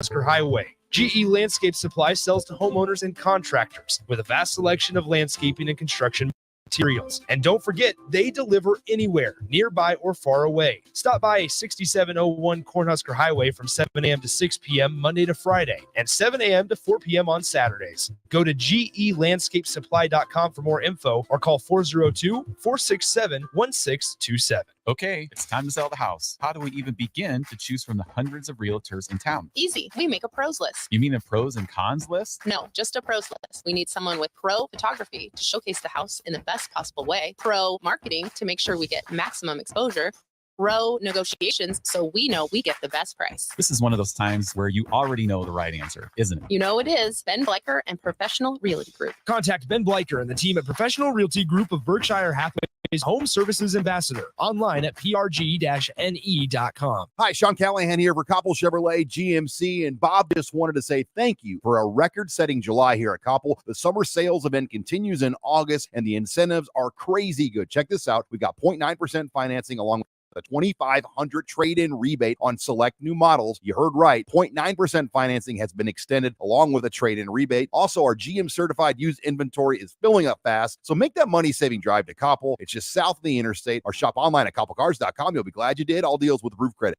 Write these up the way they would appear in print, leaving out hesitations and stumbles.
Cornhusker Highway. GE Landscape Supply sells to homeowners and contractors with a vast selection of landscaping and construction materials. And don't forget, they deliver anywhere, nearby or far away. Stop by 6701 Cornhusker Highway from 7 a.m. to 6 p.m. Monday to Friday and 7 a.m. to 4 p.m. on Saturdays. Go to gelandscapesupply.com for more info or call 402-467-1627. Okay, it's time to sell the house. How do we even begin to choose from the hundreds of realtors in town? Easy. We make a pros list. You mean a pros and cons list? No, just a pros list. We need someone with pro photography to showcase the house in the best possible way, pro marketing to make sure we get maximum exposure, pro negotiations so we know we get the best price. This is one of those times where you already know the right answer, isn't it? You know it is. Ben Bleicher and Professional Realty Group. Contact Ben Bleicher and the team at Professional Realty Group of Berkshire Hathaway's Home Services Ambassador. Online at prg-ne.com. Hi, Sean Callahan here for Koppel Chevrolet GMC, and Bob just wanted to say thank you for a record-setting July here at Koppel. The summer sales event continues in August, and the incentives are crazy good. Check this out. We got 0.9% financing along with a $2,500 trade-in rebate on select new models. You heard right. 0.9% financing has been extended along with a trade-in rebate. Also, our GM certified used inventory is filling up fast. So make that money-saving drive to Koppel. It's just south of the interstate, or shop online at koppelcars.com. You'll be glad you did. All deals with roof credit.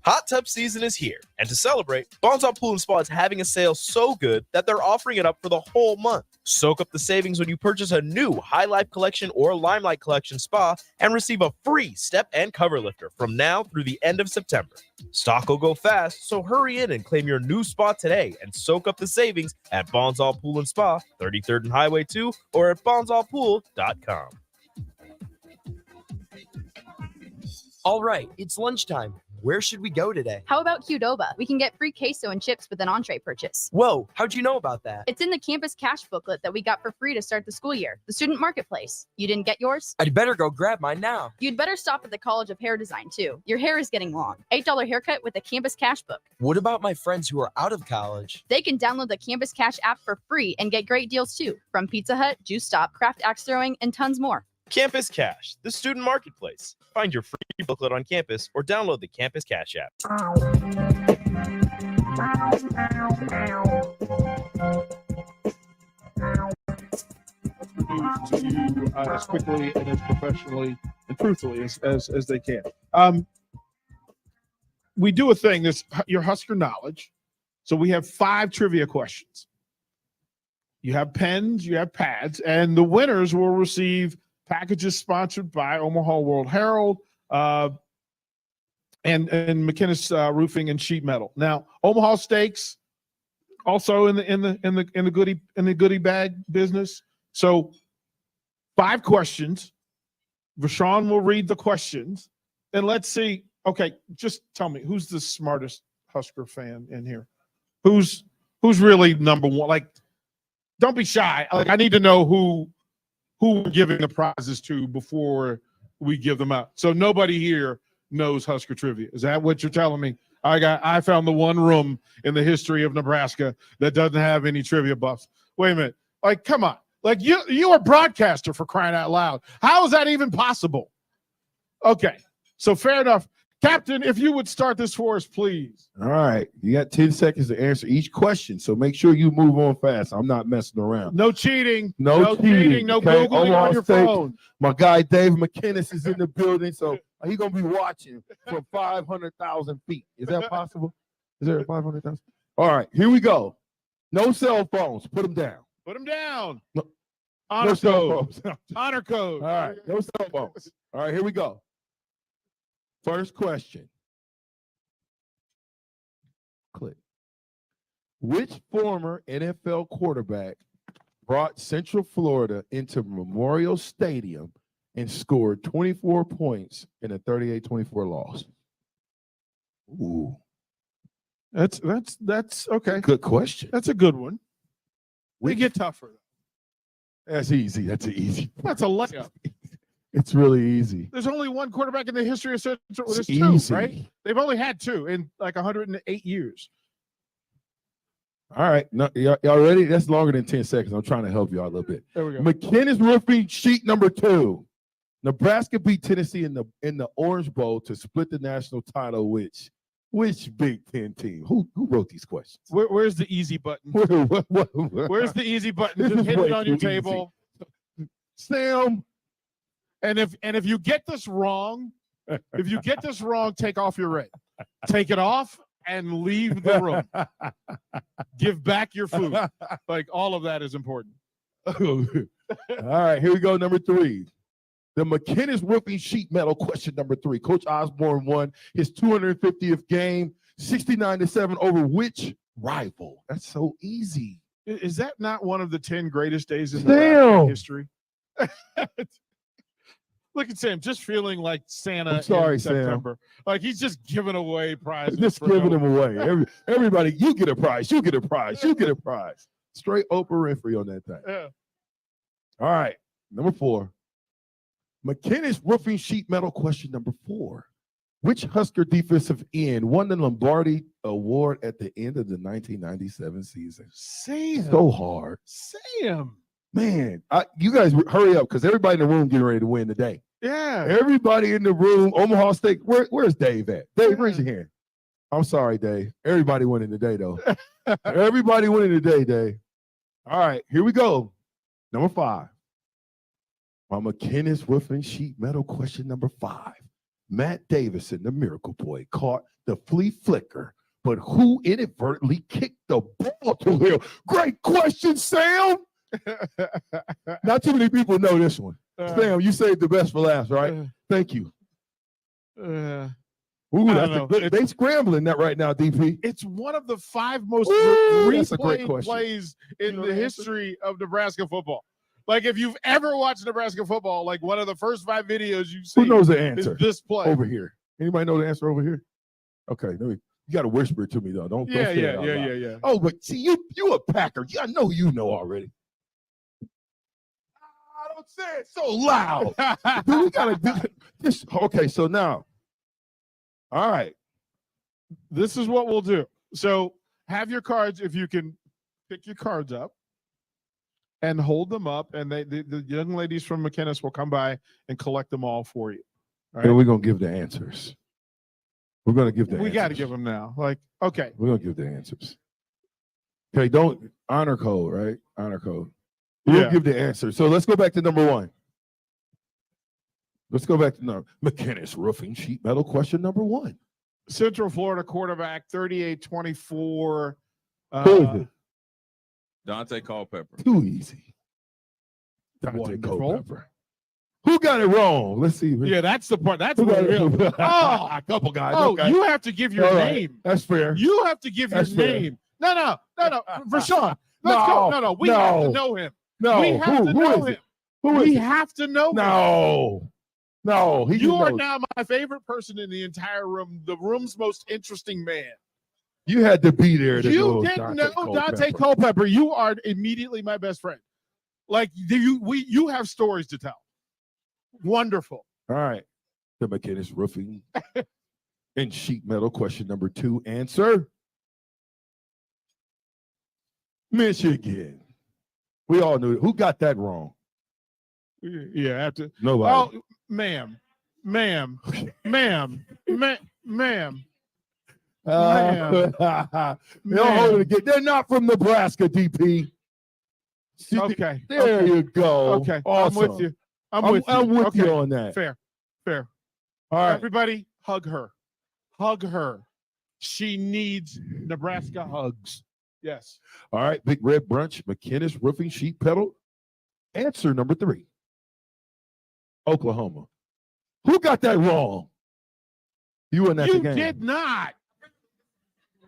Hot tub season is here, and to celebrate, Bonzal Pool & Spa is having a sale so good that they're offering it up for the whole month. Soak up the savings when you purchase a new High Life Collection or Limelight Collection spa and receive a free step and cover lifter from now through the end of September. Stock will go fast, so hurry in and claim your new spa today and soak up the savings at Bonzal Pool & Spa, 33rd and Highway 2, or at bonzalpool.com. All right, it's lunchtime. Where should we go today? How about Qdoba? We can get free queso and chips with an entree purchase. Whoa, how'd you know about that? It's in the campus cash booklet that we got for free to start the school year, the student marketplace. You didn't get yours? I'd better go grab mine now. You'd better stop at the College of Hair Design too. Your hair is getting long. $8 haircut with a campus cash book. What about my friends who are out of college? They can download the Campus Cash app for free and get great deals too, from Pizza Hut, Juice Stop, Craft Axe Throwing, and tons more. Campus Cash, the student marketplace. Find your free booklet on campus or download the Campus Cash app. To you as quickly and as professionally and truthfully as they can. We do a thing that's your Husker knowledge. So we have 5 trivia questions. You have pens, you have pads, and the winners will receive packages sponsored by Omaha World Herald and McKinnis Roofing and Sheet Metal. Now, Omaha Steaks also in the goodie bag business. So 5 questions. Rashawn will read the questions, and let's see. Okay, just tell me, who's the smartest Husker fan in here? Who's really number one? Like, don't be shy. Like, I need to know who we're giving the prizes to before we give them out. So nobody here knows Husker trivia. Is that what you're telling me? I found the one room in the history of Nebraska that doesn't have any trivia buffs. Wait a minute. Like, come on. Like, you are a broadcaster, for crying out loud. How is that even possible? Okay. So fair enough. Captain, if you would start this for us, please. All right. You got 10 seconds to answer each question, so make sure you move on fast. I'm not messing around. No cheating. No cheating. No Okay? Googling on your phone. My guy Dave McKinnis is in the building, so he's going to be watching from 500,000 feet. Is that possible? Is there 500,000? All right. Here we go. No cell phones. Put them down. Put them down. No, Honor no cell code. phones. Honor code. All right. No cell phones. All right. Here we go. First question. Click. Which former NFL quarterback brought Central Florida into Memorial Stadium and scored 24 points in a 38-24 loss? Ooh. That's okay. Good question. That's a good one. We get tougher. That's easy. That's easy. That's a layup. It's really easy. There's only one quarterback in the history of Central. There's It's 2, right? They've only had 2 in like 108 years. All right. No, y'all ready? That's longer than 10 seconds. I'm trying to help y'all a little bit. There we go. McKinnis Roofing sheet number 2. Nebraska beat Tennessee in the Orange Bowl to split the national title, which Which Big Ten team? Who wrote these questions? Where's the easy button? Where's the easy button? This Just is hit way it on your too easy. table. Sam. And if you get this wrong, take off your ring. Take it off and leave the room. Give back your food. Like, all of that is important. All right, here we go. Number 3. The McKinnis Roofing Sheet Metal question number 3. Coach Osborne won his 250th game, 69-7 over which rival? That's so easy. Is that not one of the 10 greatest days in Sam. Nebraska history? Look at Sam, just feeling like Santa I'm sorry, in Sam. September. Like, he's just giving away prizes. Just for giving no- them away. Everybody, you get a prize. You get a prize. You get a prize. Straight Oprah Winfrey on that thing. Yeah. All right, number 4. McKinnis Roofing Sheet Metal question number 4. Which Husker defensive end won the Lombardi Award at the end of the 1997 season? Sam. So hard. Sam. Man, you guys hurry up because everybody in the room getting ready to win today. Yeah. Everybody in the room, Omaha State. Where's Dave at? Dave, raise your hand. I'm sorry, Dave. Everybody winning today, though. Everybody winning today, Dave. All right, here we go. Number 5. My McKinnis Roofing Sheet Metal question number 5. Matt Davison, the Miracle Boy, caught the flea flicker, but who inadvertently kicked the ball to him? Great question, Sam. Not too many people know this one. Sam, you saved the best for last, right? Thank you. Ooh, they scrambling that right now, DP. It's one of the 5 most that's a great replayed question. plays in You know the the answer? history of Nebraska football. Like, if you've ever watched Nebraska football, like, one of the first 5 videos you see Who knows the is answer? this play. Over here. Anybody know the answer over here? Okay, you got to whisper it to me though. Don't say it out loud. Yeah. Oh, but see, you a Packer. I know you know already. I don't say it so loud. Dude, we gotta do this. Okay, so now, all right. This is what we'll do. So have your cards, if you can pick your cards up and hold them up, and the young ladies from McKinnis will come by and collect them all for you. All right? And we're gonna give the answers. We're gonna give the We got to answers. give them now. Like, okay. We're gonna give the answers. Okay, don't honor code, right? Honor code. We'll Yeah. give the answer. So let's go back to number 1. Let's go back to McKinnis Roofing Sheet Metal question number 1. Central Florida quarterback, 38-24. Who is it? Dante Culpepper. Too easy. Dante Wonderful. Culpepper. Who got it wrong? Let's see. Yeah, that's the part. That's Who what got it real. wrong? A couple guys. Oh, okay. you have to give your All right. name. That's fair. You have to give your That's fair. name. No. Rashawn, let's No, go. No. We have to no. know him. No. We have to Who know is him. it? Who is We it? have to know him. No. You are now my favorite person in the entire room, the room's most interesting man. You had to be there. To You know didn't Dante know Dante Culpepper. Culpepper. You are immediately my best friend. Like, you have stories to tell. Wonderful. All right. The McKinnis Roofing and Sheet Metal question number 2. Answer. Michigan. We all knew it. Who got that wrong? Yeah, after. Nobody. Oh, ma'am. Ma'am. They'll hold it again. They're not from Nebraska, DP. See, Okay. There okay. you go. Okay. Awesome. I'm with you. I'm with you. I'm with Okay. you on that. Fair. All right. Everybody, hug her. Hug her. She needs Nebraska hugs. Yes. All right. Big Red Brunch, McKinnis Roofing Sheet Pedal. Answer number 3. Oklahoma. Who got that wrong? You were not the You game. did not.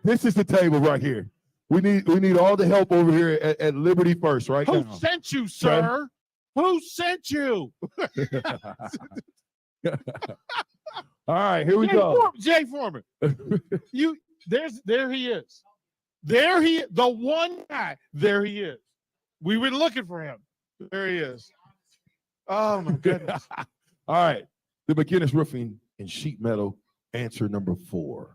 This is the table right here. We need all the help over here at Liberty First right Who now. sent you, sir? Who sent you? All right, here we Jay go. Jay Foreman. There he is. The one guy. There he is. We've been looking for him. There he is. Oh my goodness. All right. The McKinnis Roofing and Sheet Metal answer number 4.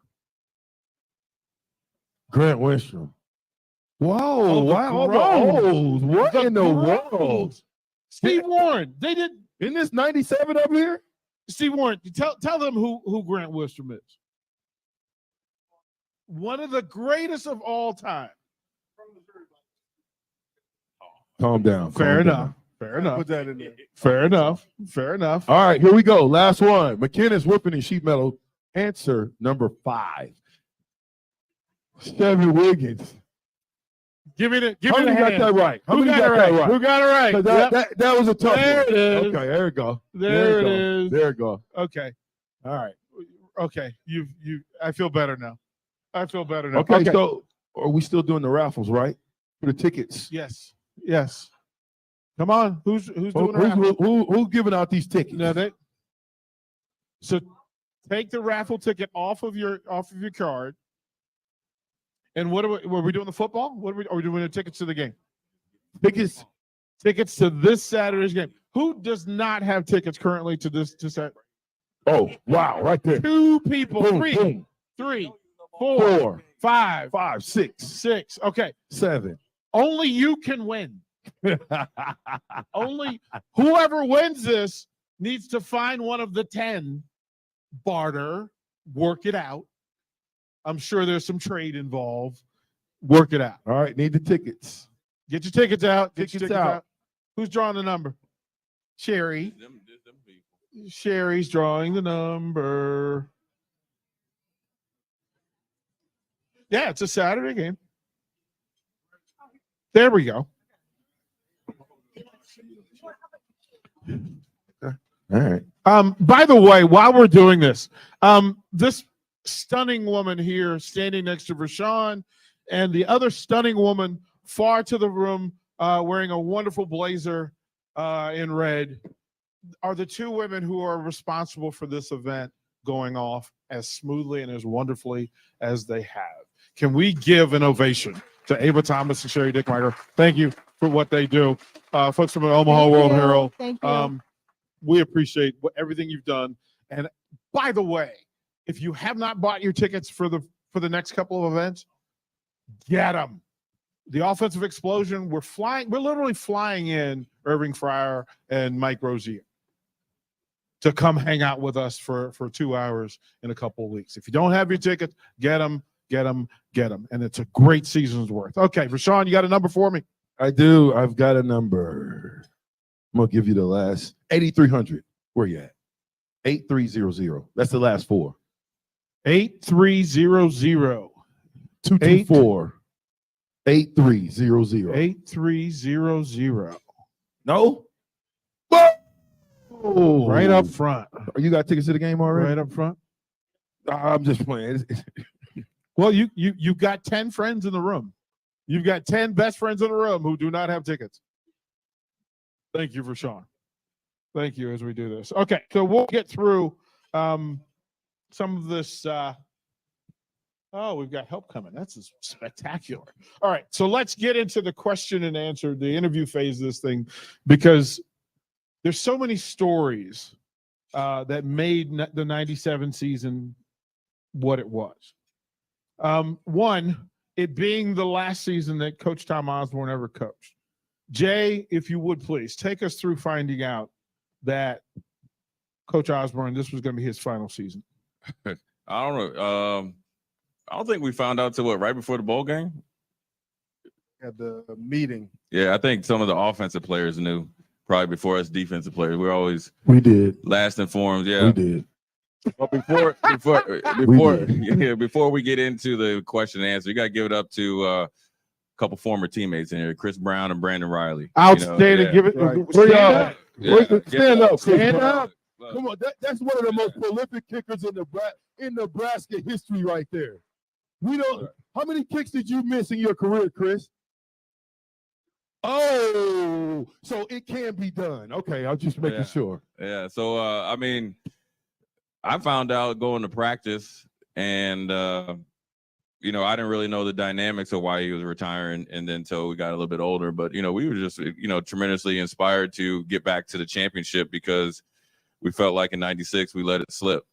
Grant Winstrom. Whoa, wow. What in the world? Steve Warren. They did. Isn't this 97 up here? Steve Warren, tell them who Grant Wistrom is. one of the greatest of all time. Calm down. Fair calm enough. down. Fair enough. Put that in there. Fair enough. Fair enough. All right, here we go. Last one. McKinnis Whipping and Sheet Metal. Answer number 5. Chevy Wiggins. Give me the How many got hand. that right? How Who many got it that right? Who got it right? 'Cause Yep. that was a tough There one. it is. Okay, there we go. There it we go. is. There we go. Okay. All right. Okay. You. I feel better now. I feel better now. Okay, so are we still doing the raffles, right? For the tickets. Yes. Yes. Come on. Who's doing the raffle? Who's giving out these tickets? No, so take the raffle ticket off of your card. And what were we doing the football? Are we doing the tickets to the game? Tickets to this Saturday's game. Who does not have tickets currently to this Saturday? Oh, wow, right there. 2 people. Boom, 3, boom. 3, 4, 5, 5, 6, 6. Okay. 7. Only you can win. Only whoever wins this needs to find one of the 10, barter, work it out. I'm sure there's some trade involved. Work it out. All right, need the tickets. Get your tickets out. Get your Tickets tickets out. out. Who's drawing the number? Sherry. Sherry's drawing the number. Yeah, it's a Saturday game. There we go. All right. By the way, while we're doing this, this stunning woman here standing next to Rashawn and the other stunning woman far to the room wearing a wonderful blazer in red are the 2 women who are responsible for this event going off as smoothly and as wonderfully as they have. Can we give an ovation to Ava Thomas and Sherry Dickmeyer? Thank you for what they do. Folks from the Omaha World Herald. Thank you. We appreciate everything you've done. And by the way, if you have not bought your tickets for the next couple of events, get them. The offensive explosion, we're literally flying in Irving Fryer and Mike Rozier to come hang out with us for 2 hours in a couple of weeks. If you don't have your tickets, get them. And it's a great season's worth. Okay, Rashawn, you got a number for me? I do. I've got a number. I'm going to give you the last 8,300. Where you at? 8300. That's the last 4. 8300. 224. 8300. 8300. No? Oh. Right up front. You got tickets to the game already? Right up front. I'm just playing. Well, you got 10 friends in the room. You've got 10 best friends in the room who do not have tickets. Thank you, Rashawn. Thank you as we do this. Okay, so we'll get through some of this. We've got help coming. That's spectacular. All right, so let's get into the question and answer, the interview phase of this thing, because there's so many stories that made the 97 season what it was. One, it being the last season that Coach Tom Osborne ever coached. Jay, if you would please, take us through finding out that Coach Osborne, this was going to be his final season. I don't know. I don't think we found out till right before the bowl game? At the meeting. Yeah, I think some of the offensive players knew probably before us defensive players. We did. Last informed. Yeah. We did. But before we get into the question and answer, you got to give it up to a couple former teammates in here, Chris Brown and Brandon Riley. Outstanding. Give it. Right. Stand up. Stand up. Come on, that's one of the most prolific kickers in Nebraska history right there. We don't. How many kicks did you miss in your career, Chris? Oh, so it can be done. Okay, I'm just making sure. Yeah. So I mean, I found out going to practice, and I didn't really know the dynamics of why he was retiring, and then until we got a little bit older. But we were just tremendously inspired to get back to the championship because we felt like in '96 we let it slip,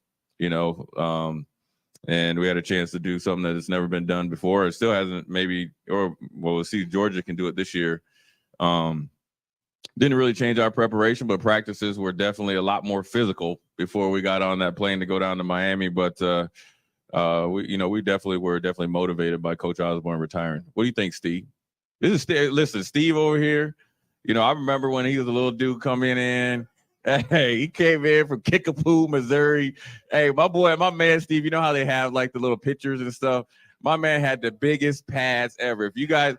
and we had a chance to do something that has never been done before. It still hasn't, we'll see. Georgia can do it this year. Didn't really change our preparation, but practices were definitely a lot more physical before we got on that plane to go down to Miami. But we definitely were motivated by Coach Osborne retiring. What do you think, Steve? This is Steve. Listen, Steve over here. I remember when he was a little dude coming in. Hey, he came in from Kickapoo, Missouri. Hey, my man Steve, you know how they have like the little pictures and stuff? My man had the biggest pads ever. If you guys,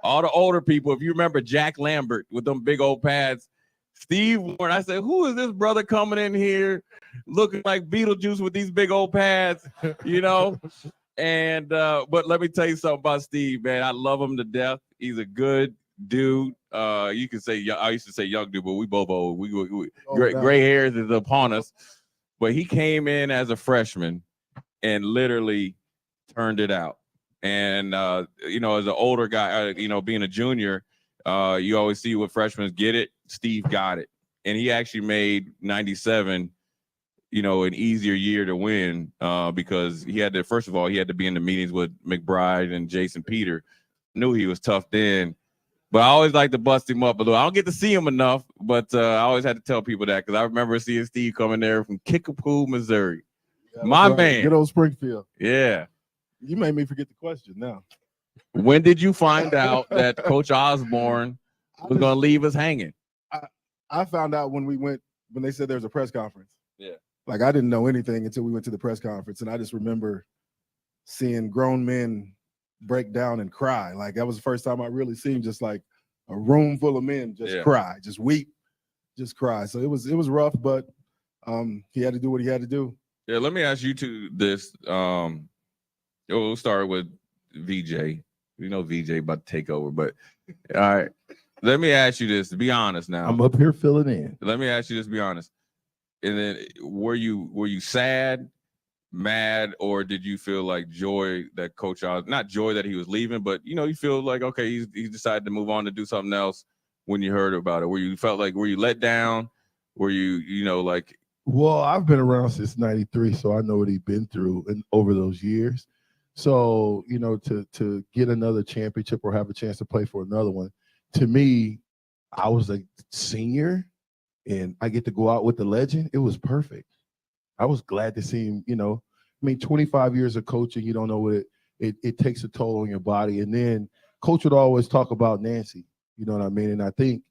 all the older people, if you remember Jack Lambert with them big old pads, Steve Warren, I said, who is this brother coming in here looking like Beetlejuice with these big old pads, And but let me tell you something about Steve, man. I love him to death. He's a good dude. You can say I used to say young dude, but we both old. We gray hairs is upon us. But he came in as a freshman and literally turned it out. And as an older guy, being a junior, you always see what freshmen get it. Steve got it, and he actually made 97. An easier year to win because he had to be in the meetings with McBride and Jason Peter. Knew he was tough then, but I always like to bust him up a little. I don't get to see him enough, but I always had to tell people that because I remember seeing Steve coming there from Kickapoo, Missouri. My man. Good old Springfield. Yeah. You made me forget the question now. When did you find out that Coach Osborne was going to leave us hanging? I found out when they said there was a press conference. Yeah. Like, I didn't know anything until we went to the press conference, and I just remember seeing grown men break down and cry. Like, that was the first time I really seen just like a room full of men just cry, just weep, just cry. So it was rough, but he had to do what he had to do. Yeah, let me ask you two this. We'll start with VJ. We know VJ about to take over, but all right. Let me ask you this. Be honest now. I'm up here filling in. Let me ask you this. Be honest. And then were you sad, mad, or did you feel like joy that Coach not joy that he was leaving, but you feel like okay, he decided to move on to do something else when you heard about it? Were you let down? Were you like? Well, I've been around since '93, so I know what he's been through and over those years. So to get another championship or have a chance to play for another one, to me, I was a senior. And I get to go out with the legend. It was perfect. I was glad to see him, 25 years of coaching, you don't know what it takes a toll on your body. And then Coach would always talk about Nancy, you know what I mean? And I think,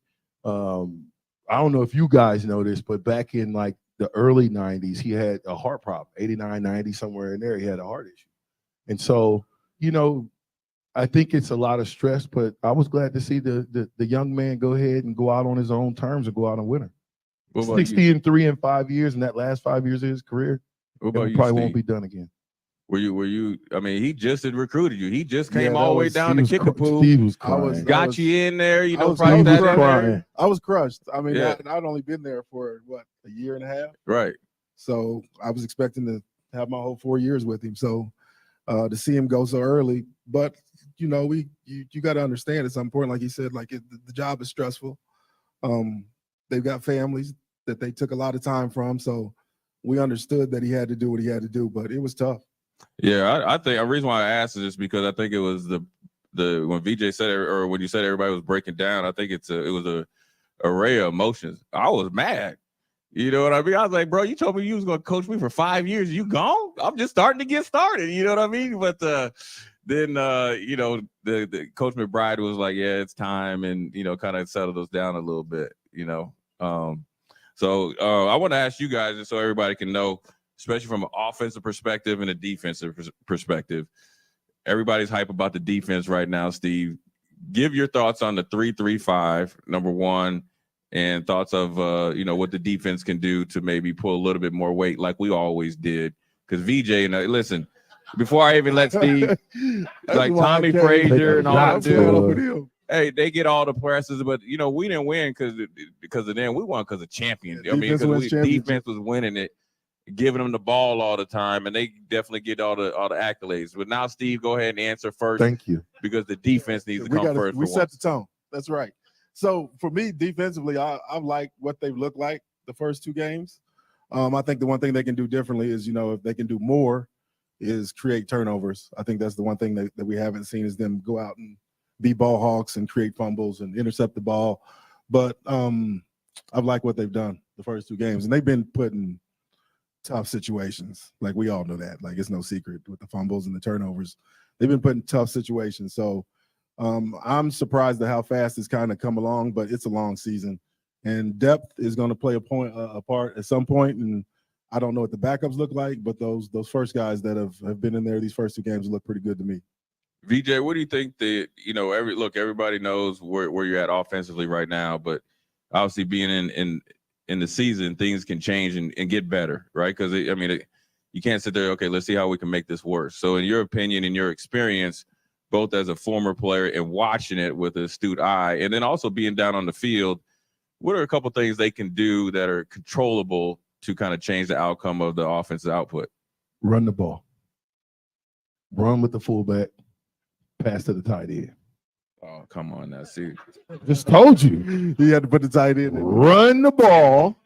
I don't know if you guys know this, but back in like the early 90s, he had a heart problem, 89, 90, somewhere in there, he had a heart issue. And so, I think it's a lot of stress, but I was glad to see the young man go ahead and go out on his own terms and go out and win her. 60-3 in 5 years, and that last 5 years of his career, probably won't be done again. Were you? I mean, he just had recruited you. He just came all the way down to Kickapoo. Steve was crying. Got you in there. I was crushed. I mean, I'd only been there for a year and a half. Right. So I was expecting to have my whole 4 years with him. So to see him go so early, but you got to understand it's important. Like he said, the job is stressful. They've got families that they took a lot of time from. So we understood that he had to do what he had to do, but it was tough. Yeah, I think the reason why I asked is just because I think it was the when VJ said it, or when you said everybody was breaking down, I think it was a array of emotions. I was mad. You know what I mean? I was like, bro, you told me you was going to coach me for 5 years. You gone? I'm just starting to get started. You know what I mean? But then, the Coach McBride was like, yeah, it's time. And, kind of settled us down a little bit, So I want to ask you guys, just so everybody can know, especially from an offensive perspective and a defensive perspective, everybody's hype about the defense right now. Steve, give your thoughts on the 3-3-5, number one, and thoughts of, what the defense can do to maybe pull a little bit more weight like we always did. Because VJ, listen, before I even let Steve, like Tommy Frazier and all that dude, hey, they get all the presses, but, we didn't win because of them. We won because of champions. I mean, because defense was winning it, giving them the ball all the time, and they definitely get all the accolades. But now, Steve, go ahead and answer first. Thank you. Because the defense needs to come first. We set the tone. That's right. So for me, defensively, I like what they've looked like the first two games. I think the one thing they can do differently is, if they can do more, is create turnovers. I think that's the one thing that we haven't seen is them go out and be ball hawks and create fumbles and intercept the ball. But I've liked what they've done the first two games, and they've been putting tough situations. Like we all know that. Like it's no secret with the fumbles and the turnovers. They've been put in tough situations. So I'm surprised at how fast it's kind of come along, but it's a long season. And depth is going to play a part at some point. And I don't know what the backups look like, but those first guys that have been in there these first 2 games look pretty good to me. VJ, what do you think that, everybody knows where you're at offensively right now, but obviously being in the season, things can change and get better, right? Because, you can't sit there, okay, let's see how we can make this worse. So in your opinion, in your experience, both as a former player and watching it with an astute eye, and then also being down on the field, what are a couple things they can do that are controllable to kind of change the outcome of the offensive output? Run the ball. Run with the fullback. Pass to the tight end. Oh, come on now. See. Just told you. You had to put the tight end in. Run the ball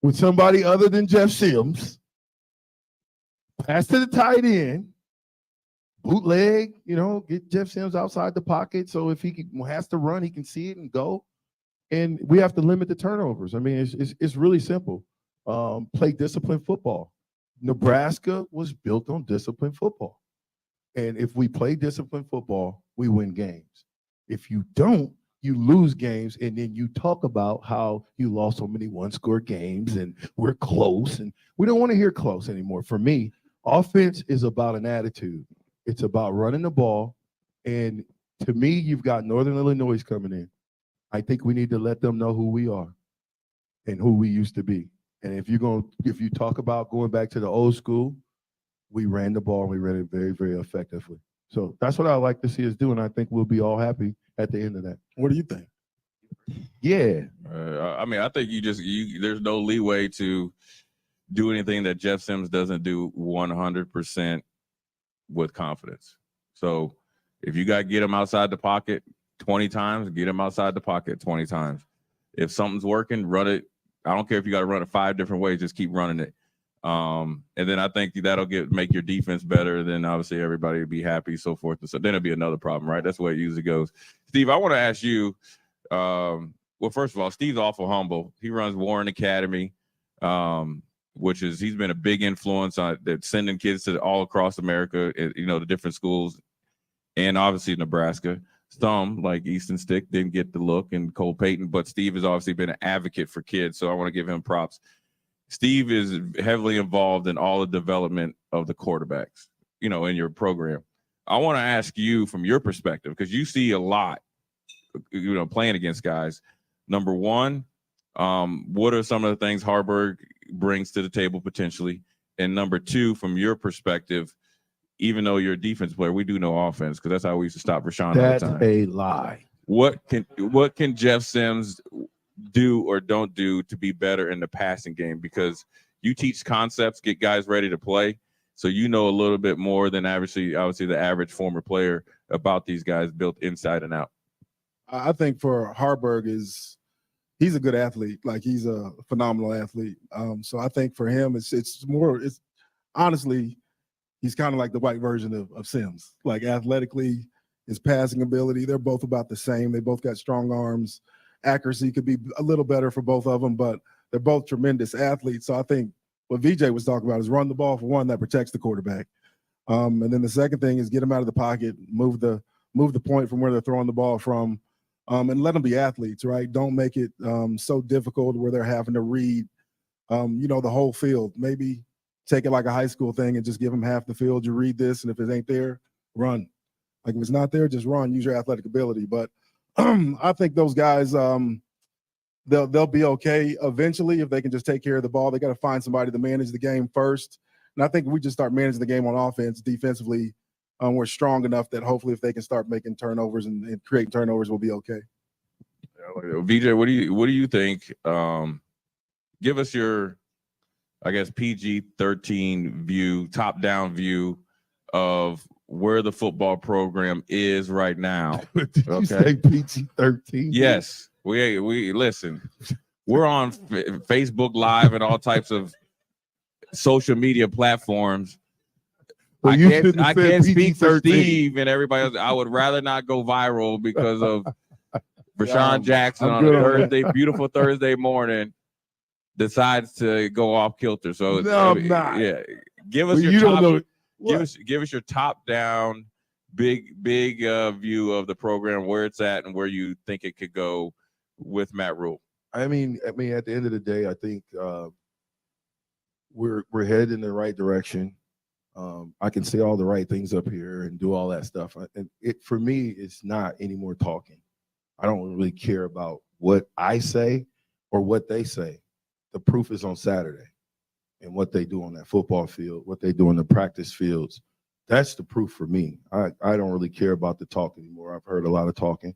with somebody other than Jeff Sims. Pass to the tight end. Bootleg, get Jeff Sims outside the pocket so if he has to run, he can see it and go. And we have to limit the turnovers. I mean, it's really simple. Play disciplined football. Nebraska was built on disciplined football. And if we play disciplined football, we win games. If you don't, you lose games, and then you talk about how you lost so many one-score games and we're close. And we don't want to hear close anymore. For me, offense is about an attitude. It's about running the ball. And to me, you've got Northern Illinois coming in. I think we need to let them know who we are and who we used to be. And if you talk about going back to the old school, we ran the ball and we ran it very, very effectively. So that's what I like to see us do, and I think we'll be all happy at the end of that. What do you think? Yeah. I think there's no leeway to do anything that Jeff Sims doesn't do 100% with confidence. So if you got to get him outside the pocket 20 times, get him outside the pocket 20 times. If something's working, run it. I don't care if you got to run it 5 different ways, just keep running it. And then I think that'll make your defense better. Then obviously everybody will be happy, so forth. So then it'll be another problem, right? That's the way it usually goes. Steve, I want to ask you, well, first of all, Steve's awful humble. He runs Warren Academy, he's been a big influence on sending kids to all across America, the different schools, and obviously Nebraska. Some, like Easton Stick, didn't get the look, and Cole Payton, but Steve has obviously been an advocate for kids, so I want to give him props. Steve is heavily involved in all the development of the quarterbacks, in your program. I want to ask you from your perspective, because you see a lot, playing against guys. Number one, what are some of the things Harburg brings to the table potentially? And number two, from your perspective, even though you're a defense player, we do know offense, because that's how we used to stop Rashawn all the time. That's a lie. What can Jeff Sims do or don't do to be better in the passing game? Because you teach concepts, get guys ready to play, so you know a little bit more than obviously the average former player about these guys built inside and out. I think for Harburg he's a good athlete. Like, he's a phenomenal athlete. So I think for him it's honestly, he's kind of like the white version of Sims. Like, athletically, his passing ability, they're both about the same. They both got strong arms. Accuracy could be a little better for both of them, but they're both tremendous athletes. So I think what VJ was talking about is run the ball, for one, that protects the quarterback. And then the second thing is get them out of the pocket, move the point from where they're throwing the ball from, and let them be athletes, right? Don't make it so difficult where they're having to read, the whole field. Maybe take it like a high school thing and just give them half the field. You read this, and if it ain't there, run. Like, if it's not there, just run. Use your athletic ability. But I think those guys, they'll be okay eventually if they can just take care of the ball. They got to find somebody to manage the game first. And I think if we just start managing the game on offense, defensively, we're strong enough that hopefully if they can start making turnovers and creating turnovers, we'll be okay. VJ, what do you think? Give us your, I guess, PG-13 view, top-down view of where the football program is right now. Did you say PG-13? Yes. We listen. We're on Facebook Live and all types of social media platforms. Well, I can't speak for Steve and everybody else. I would rather not go viral because of Rashawn Jackson on a Thursday, beautiful Thursday morning. decides to go off kilter. So No, I'm not. Yeah, give us Well, your you don't top. know. Give us your top down, big view of the program, where it's at, and where you think it could go with Matt Rule. I mean, at the end of the day, I think we're headed in the right direction. I can say all the right things up here and do all that stuff. And it for me, it's not any more talking. I don't really care about what I say or what they say. The proof is on Saturday and what they do on that football field, what they do in the practice fields. That's the proof for me. I don't really care about the talk anymore. I've heard a lot of talking,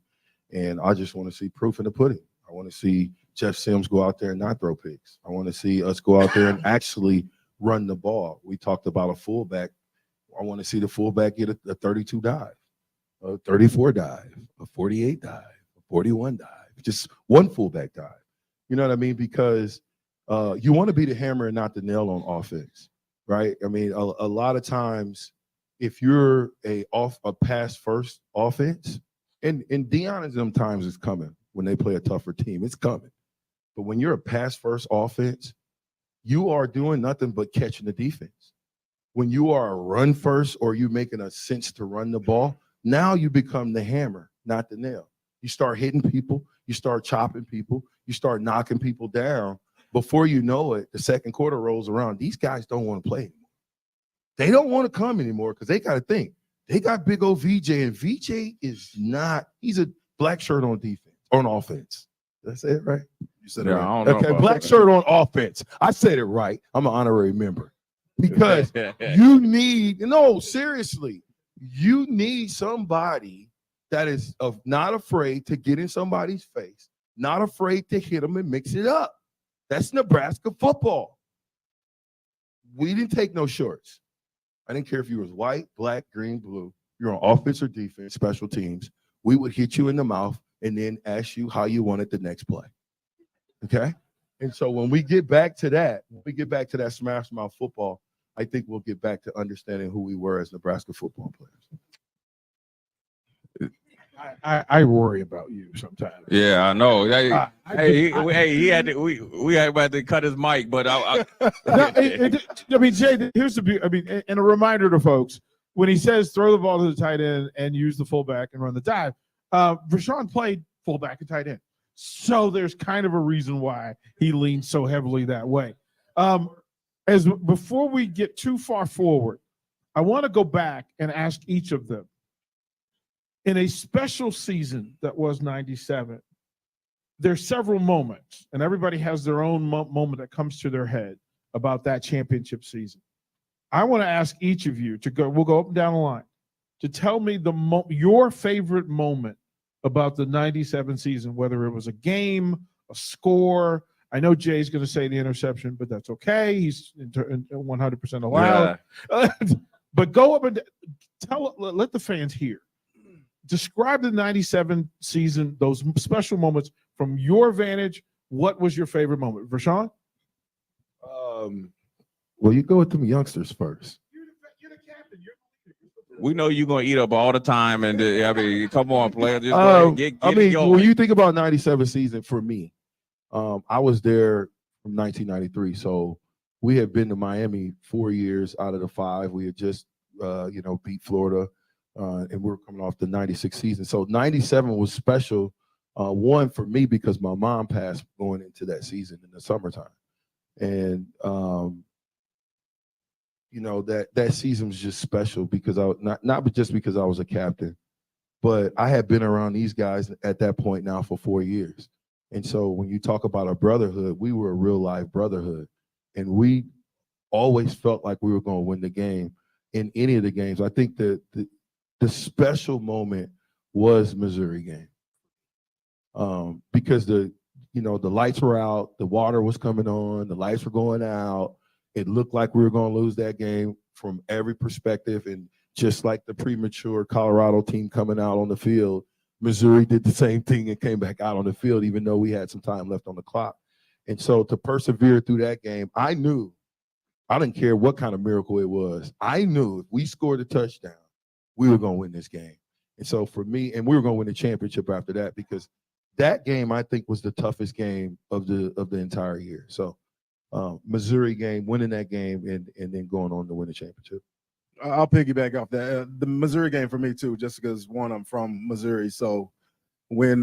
and I just want to see proof in the pudding. I want to see Jeff Sims go out there and not throw picks. I want to see us go out there and actually run the ball. We talked about a fullback. I want to see the fullback get a 32 dive, a 34 dive, a 48 dive, a 41 dive, just one fullback dive. You know what I mean? Because you want to be the hammer and not the nail on offense, right? I mean, a lot of times, if you're a pass first offense, and Deion and them times is coming when they play a tougher team, it's coming. But when you're a pass first offense, you are doing nothing but catching the defense. When you are a run first or you making a sense to run the ball, now you become the hammer, not the nail. You start hitting people, you start chopping people, you start knocking people down. Before you know it, the second quarter rolls around. These guys don't want to play anymore. They don't want to come anymore because they got to think. They got big old VJ, and VJ is not, he's a black shirt on defense, on offense. Did I say it right? You said it right. I don't know Okay, black shirt on offense. I said it right. I'm an honorary member. Because you need, no, seriously, you need somebody that is not afraid to get in somebody's face, not afraid to hit them and mix it up. That's Nebraska football. We didn't take no shorts. I didn't care if you was white, black, green, blue. You're on offense or defense, special teams. We would hit you in the mouth and then ask you how you wanted the next play. Okay? And so when we get back to that, smash mouth football, I think we'll get back to understanding who we were as Nebraska football players. I worry about you sometimes. Yeah, I know. We had to cut his mic, but I mean, Jay, here's the and a reminder to folks, when he says throw the ball to the tight end and use the fullback and run the dive, Rashawn played fullback and tight end. So there's kind of a reason why he leans so heavily that way. Before we get too far forward, I want to go back and ask each of them, in a special season that was 97, there's several moments, and everybody has their own moment that comes to their head about that championship season. I want to ask each of you to we'll go up and down the line, to tell me your favorite moment about the 97 season, whether it was a game, a score. I know Jay's going to say the interception, but that's okay. He's 100% allowed. Yeah. But go up and let the fans hear. Describe the 97 season, those special moments from your vantage. What was your favorite moment? Rashawn? Well, you go with them youngsters first. You're the captain. We know you're going to eat up all the time. And I mean, come on, player. Just when you think about 97 season, for me, I was there from 1993. So we had been to Miami 4 years out of the 5. We had just, beat Florida. And we were coming off the 96 season. So 97 was special, one for me because my mom passed going into that season in the summertime. And, that season was just special because not just because I was a captain, but I had been around these guys at that point now for 4 years. And so when you talk about a brotherhood, we were a real live brotherhood. And we always felt like we were going to win the game in any of the games. I think that the special moment was Missouri game, because the lights were out, the water was coming on, the lights were going out. It looked like we were going to lose that game from every perspective, and just like the premature Colorado team coming out on the field, Missouri did the same thing and came back out on the field, even though we had some time left on the clock. And so to persevere through that game, I knew, I didn't care what kind of miracle it was. I knew if we scored a touchdown, we were going to win this game. And so for me, and we were going to win the championship after that, because that game, I think, was the toughest game of the entire year. So Missouri game, winning that game, and then going on to win the championship. I'll piggyback off that. The Missouri game for me too, just because one, I'm from Missouri. So when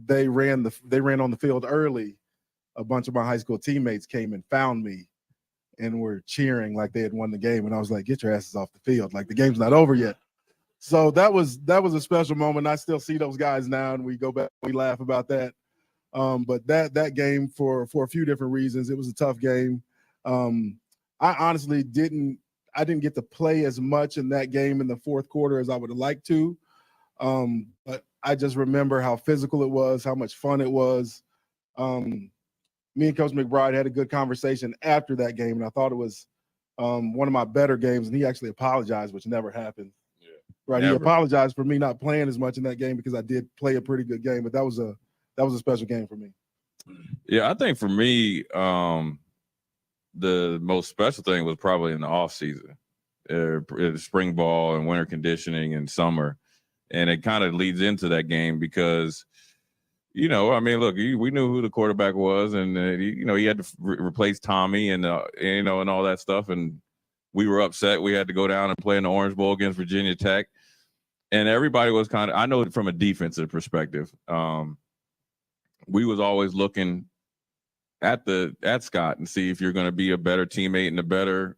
they ran on the field early, a bunch of my high school teammates came and found me and were cheering like they had won the game. And I was like, get your asses off the field. Like the game's not over yet. So that was a special moment. I still see those guys now, and we go back, we laugh about that. But that game for a few different reasons, it was a tough game. I honestly didn't get to play as much in that game in the fourth quarter as I would have liked to. But I just remember how physical it was, how much fun it was. Me and Coach McBride had a good conversation after that game, and I thought it was one of my better games, and he actually apologized, which never happened. Yeah, right. Never. He apologized for me not playing as much in that game because I did play a pretty good game, but that was a special game for me. Yeah, I think for me, the most special thing was probably in the off season, spring ball and winter conditioning and summer. And it kind of leads into that game because, I mean, look, we knew who the quarterback was, and he had to replace Tommy and and all that stuff. And we were upset. We had to go down and play in the Orange Bowl against Virginia Tech. And everybody was kind of, I know from a defensive perspective, we was always looking at Scott and see if you're going to be a better teammate and a better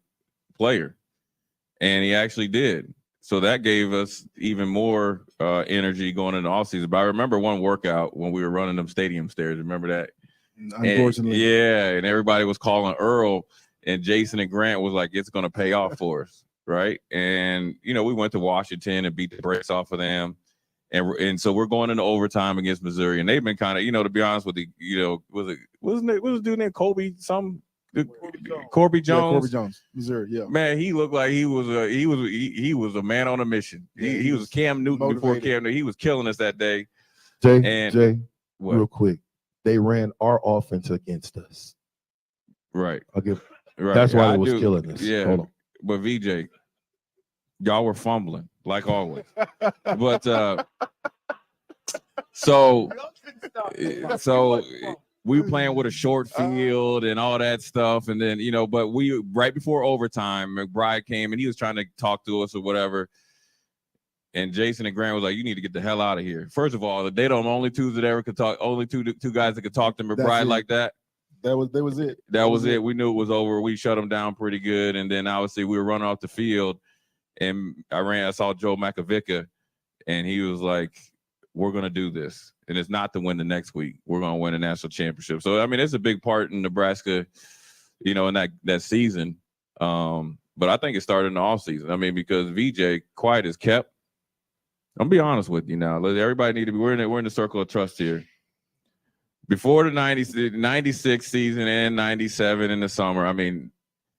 player. And he actually did. So that gave us even more energy going into the offseason. But I remember one workout when we were running them stadium stairs. Remember that? Unfortunately. And everybody was calling Earl, and Jason and Grant was like, it's going to pay off for us, right? And, we went to Washington and beat the brakes off of them. And so we're going into overtime against Missouri, and they've been kind of, to be honest with you, was his dude named Kobe? Corby Jones. Yeah, Corby Jones, Missouri. Yeah, man, he looked like he was a man on a mission. He was Cam Newton motivated. Before Cam Newton. He was killing us that day. Jay, real quick, they ran our offense against us. Right. Right. That's why it was killing us. Yeah. Hold on. But VJ, y'all were fumbling like always. But so we were playing with a short field and all that stuff, and then but we right before overtime, McBride came and he was trying to talk to us or whatever. And Jason and Grant was like, "You need to get the hell out of here." First of all, they don't only two that ever could talk, only two guys that could talk to McBride like that. That was it. That was it. We knew it was over. We shut them down pretty good, and then obviously we were running off the field, and I saw Joe McAvica, and he was like, "We're gonna do this, and it's not to win the next week. We're gonna win a national championship." So I mean, it's a big part in Nebraska, in that season. But I think it started in the offseason. I mean, because VJ quiet is kept. I'm gonna be honest with you now. Everybody need to be. We're in the circle of trust here. Before the 96 season and 97 in the summer, I mean,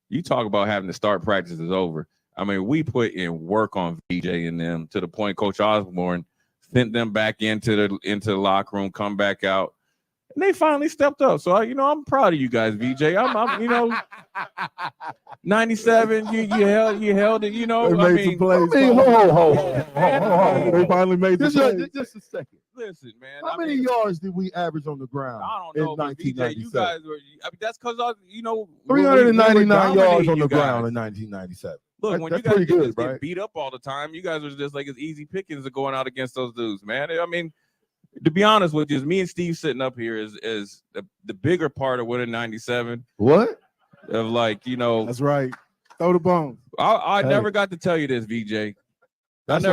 you talk about having to start practice is over. I mean, we put in work on VJ and them to the point Coach Osborne sent them back into the locker room, come back out, and they finally stepped up. So I'm proud of you guys, VJ. I'm 97. You held it. They made some plays. They finally made the plays. Just a second. Listen, man. How many yards did we average on the ground? I don't know, in 1997? VJ, you guys were. I mean, that's because 399 yards on the ground in 1997. Look, when you guys get beat up all the time, you guys are just like it's easy pickings of going out against those dudes, man. I mean, to be honest with you, me and Steve sitting up here is the bigger part of winning 97. What? Of That's right. Throw the bone. I never got to tell you this, VJ. That's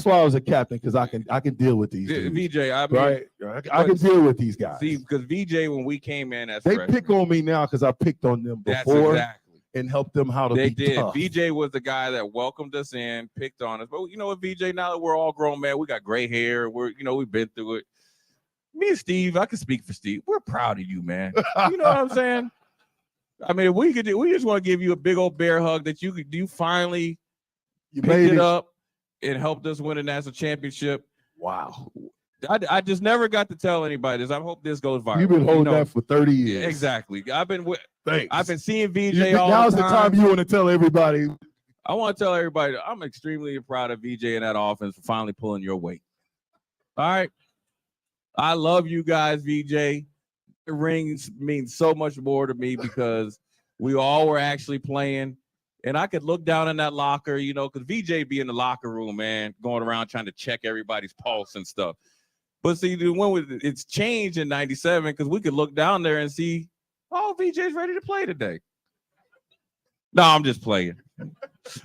why I was a captain, because I can deal with these dudes. VJ, I mean, right? I can deal with these guys. See, because VJ, when we came in as they pick on me now because I picked on them before and heled them how to be tough. VJ was the guy that welcomed us in, picked on us. But you know what, VJ, now that we're all grown, man, we got gray hair. We've been through it. Me and Steve, I can speak for Steve. We're proud of you, man. You know what I'm saying? I mean, we just want to give you a big old bear hug that you finally picked it up and helped us win a national championship. Wow. I just never got to tell anybody this. I hope this goes viral. You've been holding that for 30 years. Exactly. I've been seeing VJ all the time. Now's the time you want to tell everybody. I want to tell everybody I'm extremely proud of VJ and that offense for finally pulling your weight. All right. I love you guys, VJ. rings means so much more to me because we all were actually playing. And I could look down in that locker, you know, because VJ be in the locker room, man, going around trying to check everybody's pulse and stuff. But see, it's changed in 97 because we could look down there and see, oh, VJ's ready to play today. No, I'm just playing.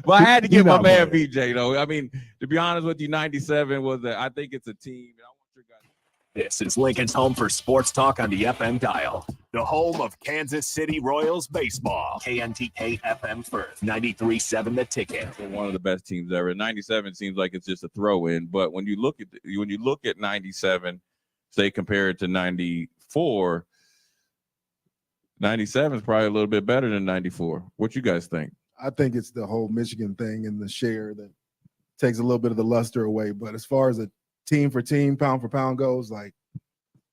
Well, I had to get my man VJ, though. I mean, to be honest with you, 97 was I think it's a team. I want your guys. This is Lincoln's home for sports talk on the FM dial. The home of Kansas City Royals baseball. KNTK FM Firth, 93.7 The Ticket. One of the best teams ever. 97 seems like it's just a throw-in, but when you look at 97, say compare it to 94, 97 is probably a little bit better than 94. What you guys think? I think it's the whole Michigan thing and the share that takes a little bit of the luster away. But as far as a team for team, pound for pound goes, like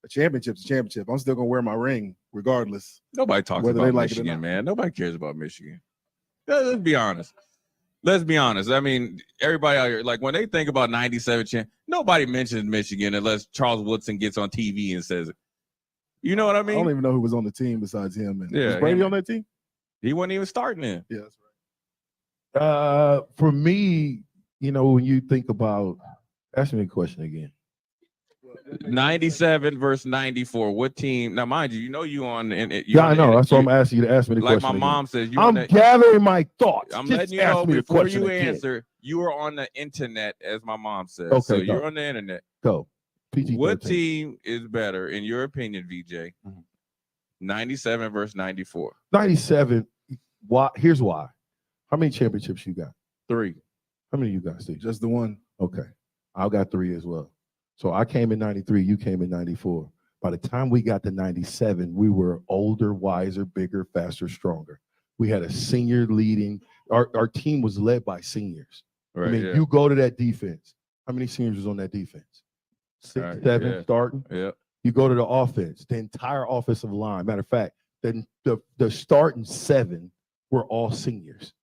a championship's a championship. I'm still gonna wear my ring regardless. Nobody talks about Michigan, man. Nobody cares about Michigan. Let's be honest. Let's be honest. I mean, everybody out here, like when they think about 97 nobody mentions Michigan unless Charles Woodson gets on TV and says it. You know what I mean? I don't even know who was on the team besides him. And yeah, was Brady on that team? He wasn't even starting in. Yeah, that's right. For me, you know, when you think about, ask me a question again. 97 versus 94. What team? Now, mind you, you on. I know. That's why I'm asking you to ask me the question. Like my mom says, I'm gathering my thoughts. I'm Just letting you know before you again. answer. You are on the internet, as my mom says. Okay, so you're on the internet. Go. PG-13. What team is better, in your opinion, VJ? 97 versus 94. 97. Why? Here's why. How many championships you got? 3. How many you got, Steve? Just the one. Okay. I got 3 as well. So I came in 93, you came in 94. By the time we got to 97, we were older, wiser, bigger, faster, stronger. We had a senior leading. Our team was led by seniors. Right, I mean, you go to that defense. How many seniors was on that defense? 6, 7 starting. Yeah. You go to the offense, the entire offensive line. Matter of fact, then the starting 7 were all seniors.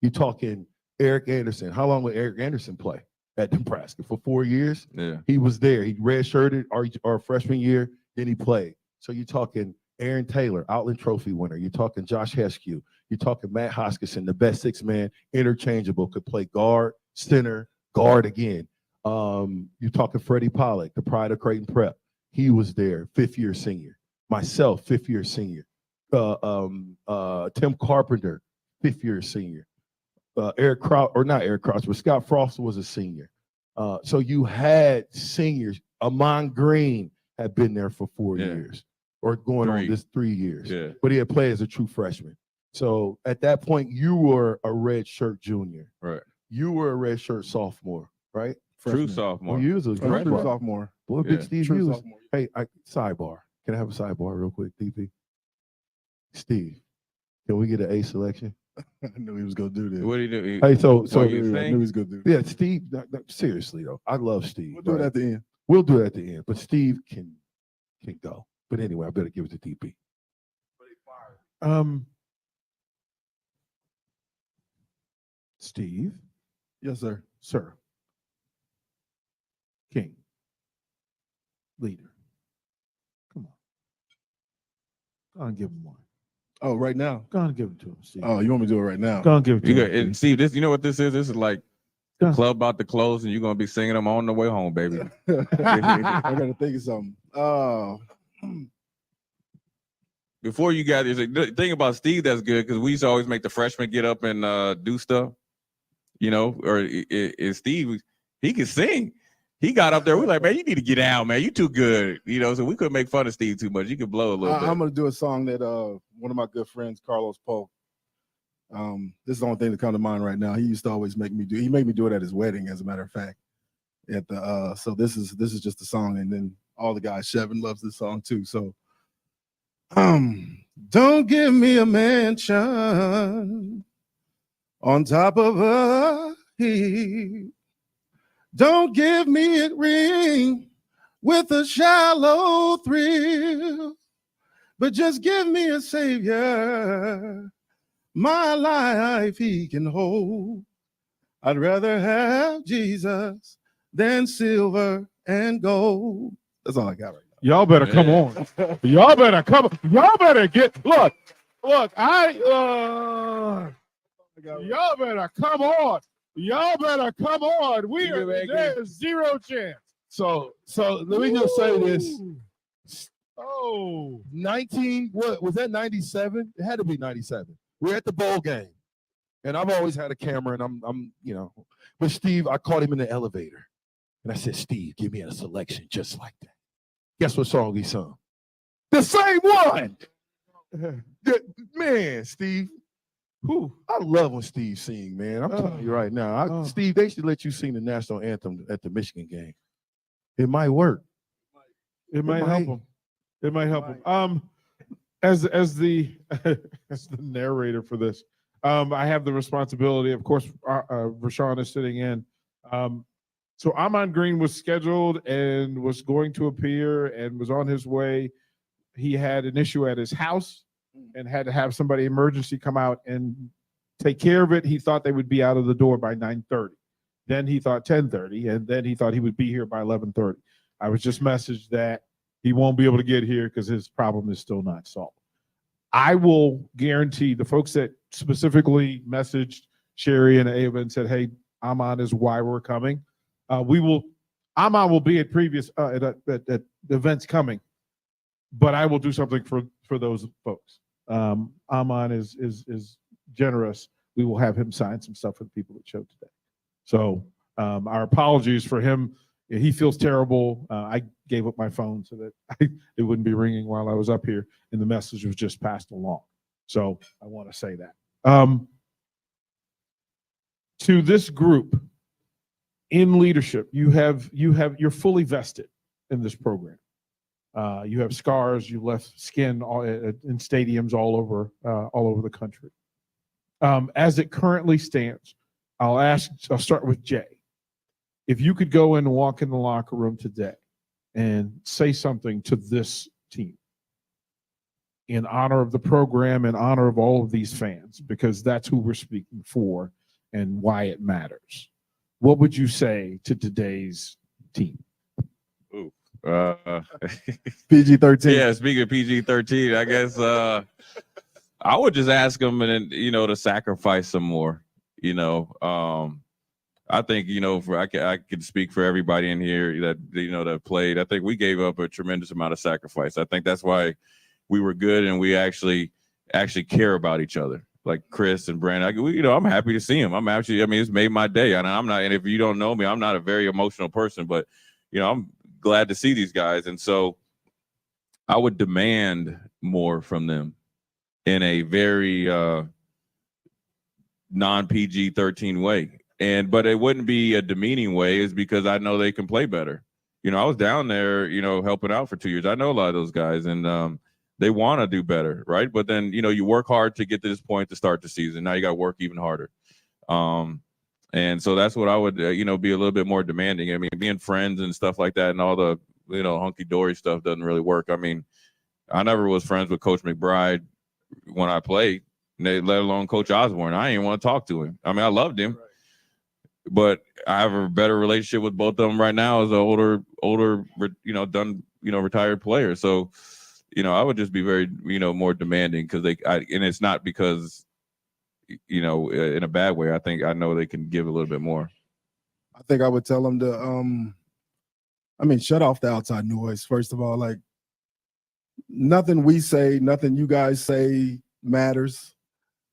You're talking Eric Anderson. How long would Eric Anderson play at Nebraska? For 4 years? Yeah. He was there. He redshirted our freshman year, then he played. So you're talking Aaron Taylor, Outland Trophy winner. You're talking Josh Heskew. You're talking Matt Hoskinson, the best 6-man, interchangeable, could play guard, center, guard again. You're talking Freddie Pollock, the pride of Creighton Prep. He was there, 5th-year senior. Myself, 5th-year senior. Tim Carpenter, 5th-year senior. Eric Crouch, or not Eric Crouch, but Scott Frost was a senior. So you had seniors. Amon Green had been there for 4 years, or going on this 3 years. Yeah. But he had played as a true freshman. So at that point, you were a red shirt junior. Right. You were a red shirt sophomore, right? True sophomore. Well, you was a True sophomore. Boy, Big Steve, True you was. sophomore. Hey, sidebar. Can I have a sidebar real quick, DP? Steve, can we get an A selection? I knew he was gonna do this. What do you do? Hey, so I knew he was gonna do this. yeah, Steve. Seriously though, I love Steve. We'll do it at the end. We'll do it at the end, but Steve can go. But anyway, I better give it to DP. Steve, Yes, sir. sir, King, leader. Come on, go on, give him one. Oh, right now. Go on, give it to him, Steve. Oh, you want me to do it right now? Go on, give it to You him. got, and Steve, this, you know what this is? This is like Yeah. club about to close, and you're gonna be singing them on the way home, baby. I gotta think of something. Before you got this, the thing about Steve that's good because we used to always make the freshmen get up and do stuff, or Steve, he can sing. He got up there. We're like, man, you need to get out, man. You too good, so we couldn't make fun of Steve too much. You could blow a little bit. I'm gonna do a song that one of my good friends, Carlos Polk. This is the only thing that comes to mind right now. He used to always make me do. He made me do it at his wedding, as a matter of fact. At the so this is just a song, and then all the guys. Shevin loves this song too. So, don't give me a mansion on top of a hill. Don't give me a ring with a shallow thrill, but just give me a savior. My life he can hold. I'd rather have Jesus than silver and gold. That's all I got right now. Y'all better come on. Y'all better come. Y'all better get. Look. Y'all better come on. Y'all better come on. There's zero chance. So let me just say this. Oh, 19, what was that, 97? It had to be 97. We're at the bowl game. And I've always had a camera, and I'm but Steve, I caught him in the elevator. And I said, Steve, give me a selection just like that. Guess what song he sung? The same one. Man, Steve. I love when Steve sings, man. I'm telling you right now. Steve, they should let you sing the national anthem at the Michigan game. It might work. It might help him. It might help him. As the as the narrator for this, I have the responsibility. Of course, Rashawn is sitting in. So Ahman Green was scheduled and was going to appear and was on his way. He had an issue at his house and had to have somebody emergency come out and take care of it. He thought they would be out of the door by 9:30. Then he thought 10:30, and then he thought he would be here by 11:30. I was just messaged that he won't be able to get here because his problem is still not solved. I will guarantee the folks that specifically messaged Sherry and Ava and said, "Hey, Ahman is why we're coming." Ahman will be at previous at events coming, but I will do something for those folks. Ahman is generous. We will have him sign some stuff for the people that showed today. So our apologies for him. He feels terrible. I gave up my phone so that it wouldn't be ringing while I was up here, and the message was just passed along. So I want to say that. To this group in leadership, you're fully vested in this program. You have scars. You left skin in stadiums all over the country. As it currently stands, I'll start with Jay. If you could go in and walk in the locker room today and say something to this team in honor of the program, in honor of all of these fans, because that's who we're speaking for and why it matters, what would you say to today's team? Ooh. PG-13. Yeah, speaking of PG-13, I guess I would just ask them to sacrifice some more. I think, I could speak for everybody in here that played. I think we gave up a tremendous amount of sacrifice. I think that's why we were good and we actually care about each other. Like Chris and Brandon, I'm happy to see him. It's made my day. And and if you don't know me, I'm not a very emotional person, but, I'm glad to see these guys. And so I would demand more from them in a very non-PG-13 way. But it wouldn't be a demeaning way, is because I know they can play better. I was down there, helping out for 2 years. I know a lot of those guys, and they want to do better, right? But then, you work hard to get to this point to start the season. Now you got to work even harder. And so that's what I would, be a little bit more demanding. I mean, being friends and stuff like that and all the, hunky-dory stuff doesn't really work. I mean, I never was friends with Coach McBride when I played, let alone Coach Osborne. I didn't want to talk to him. I mean, I loved him. Right. But I have a better relationship with both of them right now as an older, retired player. So, I would just be very, more demanding because and it's not because, in a bad way. I know they can give a little bit more. I think I would tell them to, shut off the outside noise. First of all, like nothing we say, nothing you guys say matters.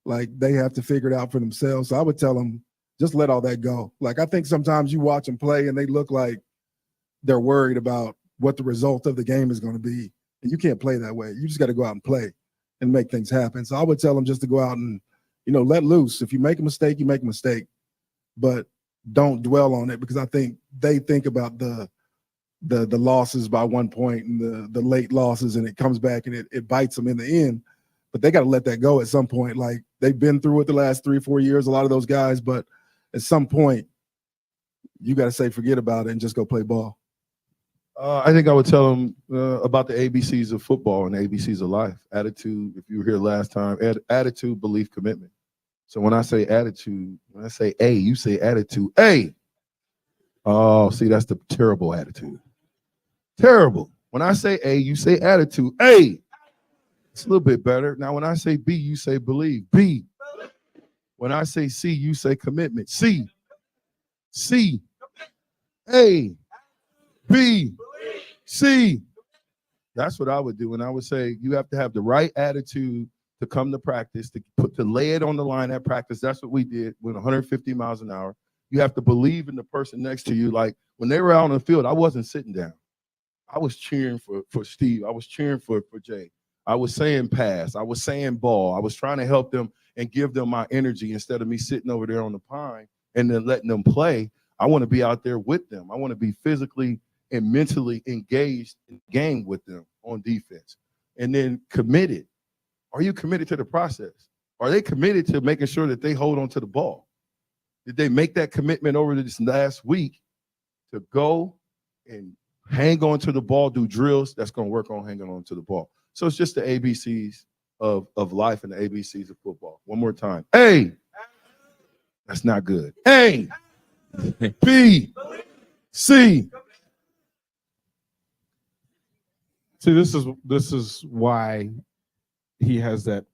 Like they have to figure it out for themselves. So I would tell them, just let all that go. Like, I think sometimes you watch them play and they look like they're worried about what the result of the game is going to be. And you can't play that way. You just got to go out and play and make things happen. So I would tell them just to go out and, let loose. If you make a mistake, you make a mistake. But don't dwell on it, because I think they think about the losses by 1 point and the late losses, and it comes back and it bites them in the end. But they got to let that go at some point. Like, they've been through it the last 3 or 4 years, a lot of those guys, but at some point, you got to say forget about it and just go play ball. I think I would tell them about the ABCs of football and the ABCs of life. Attitude, if you were here last time, attitude, belief, commitment. So when I say attitude, when I say A, you say attitude. A. Oh, see, that's the terrible attitude. Terrible. When I say A, you say attitude. A. It's a little bit better. Now, when I say B, you say believe. B. When I say C, you say commitment. C. C. A. B. C. That's what I would do. And I would say you have to have the right attitude to come to practice, to lay it on the line at practice. That's what we did with 150 miles an hour. You have to believe in the person next to you. Like when they were out on the field, I wasn't sitting down. I was cheering for Steve. I was cheering for Jay. I was saying pass. I was saying ball. I was trying to help them and give them my energy instead of me sitting over there on the pine and then letting them play. I want to be out there with them. I want to be physically and mentally engaged in the game with them on defense. And then committed. Are you committed to the process? Are they committed to making sure that they hold on to the ball? Did they make that commitment over this last week to go and hang on to the ball, do drills that's going to work on hanging on to the ball? So it's just the ABCs of life and the ABCs of football. One more time. A. That's not good. A. B. C. See, this is why he has that.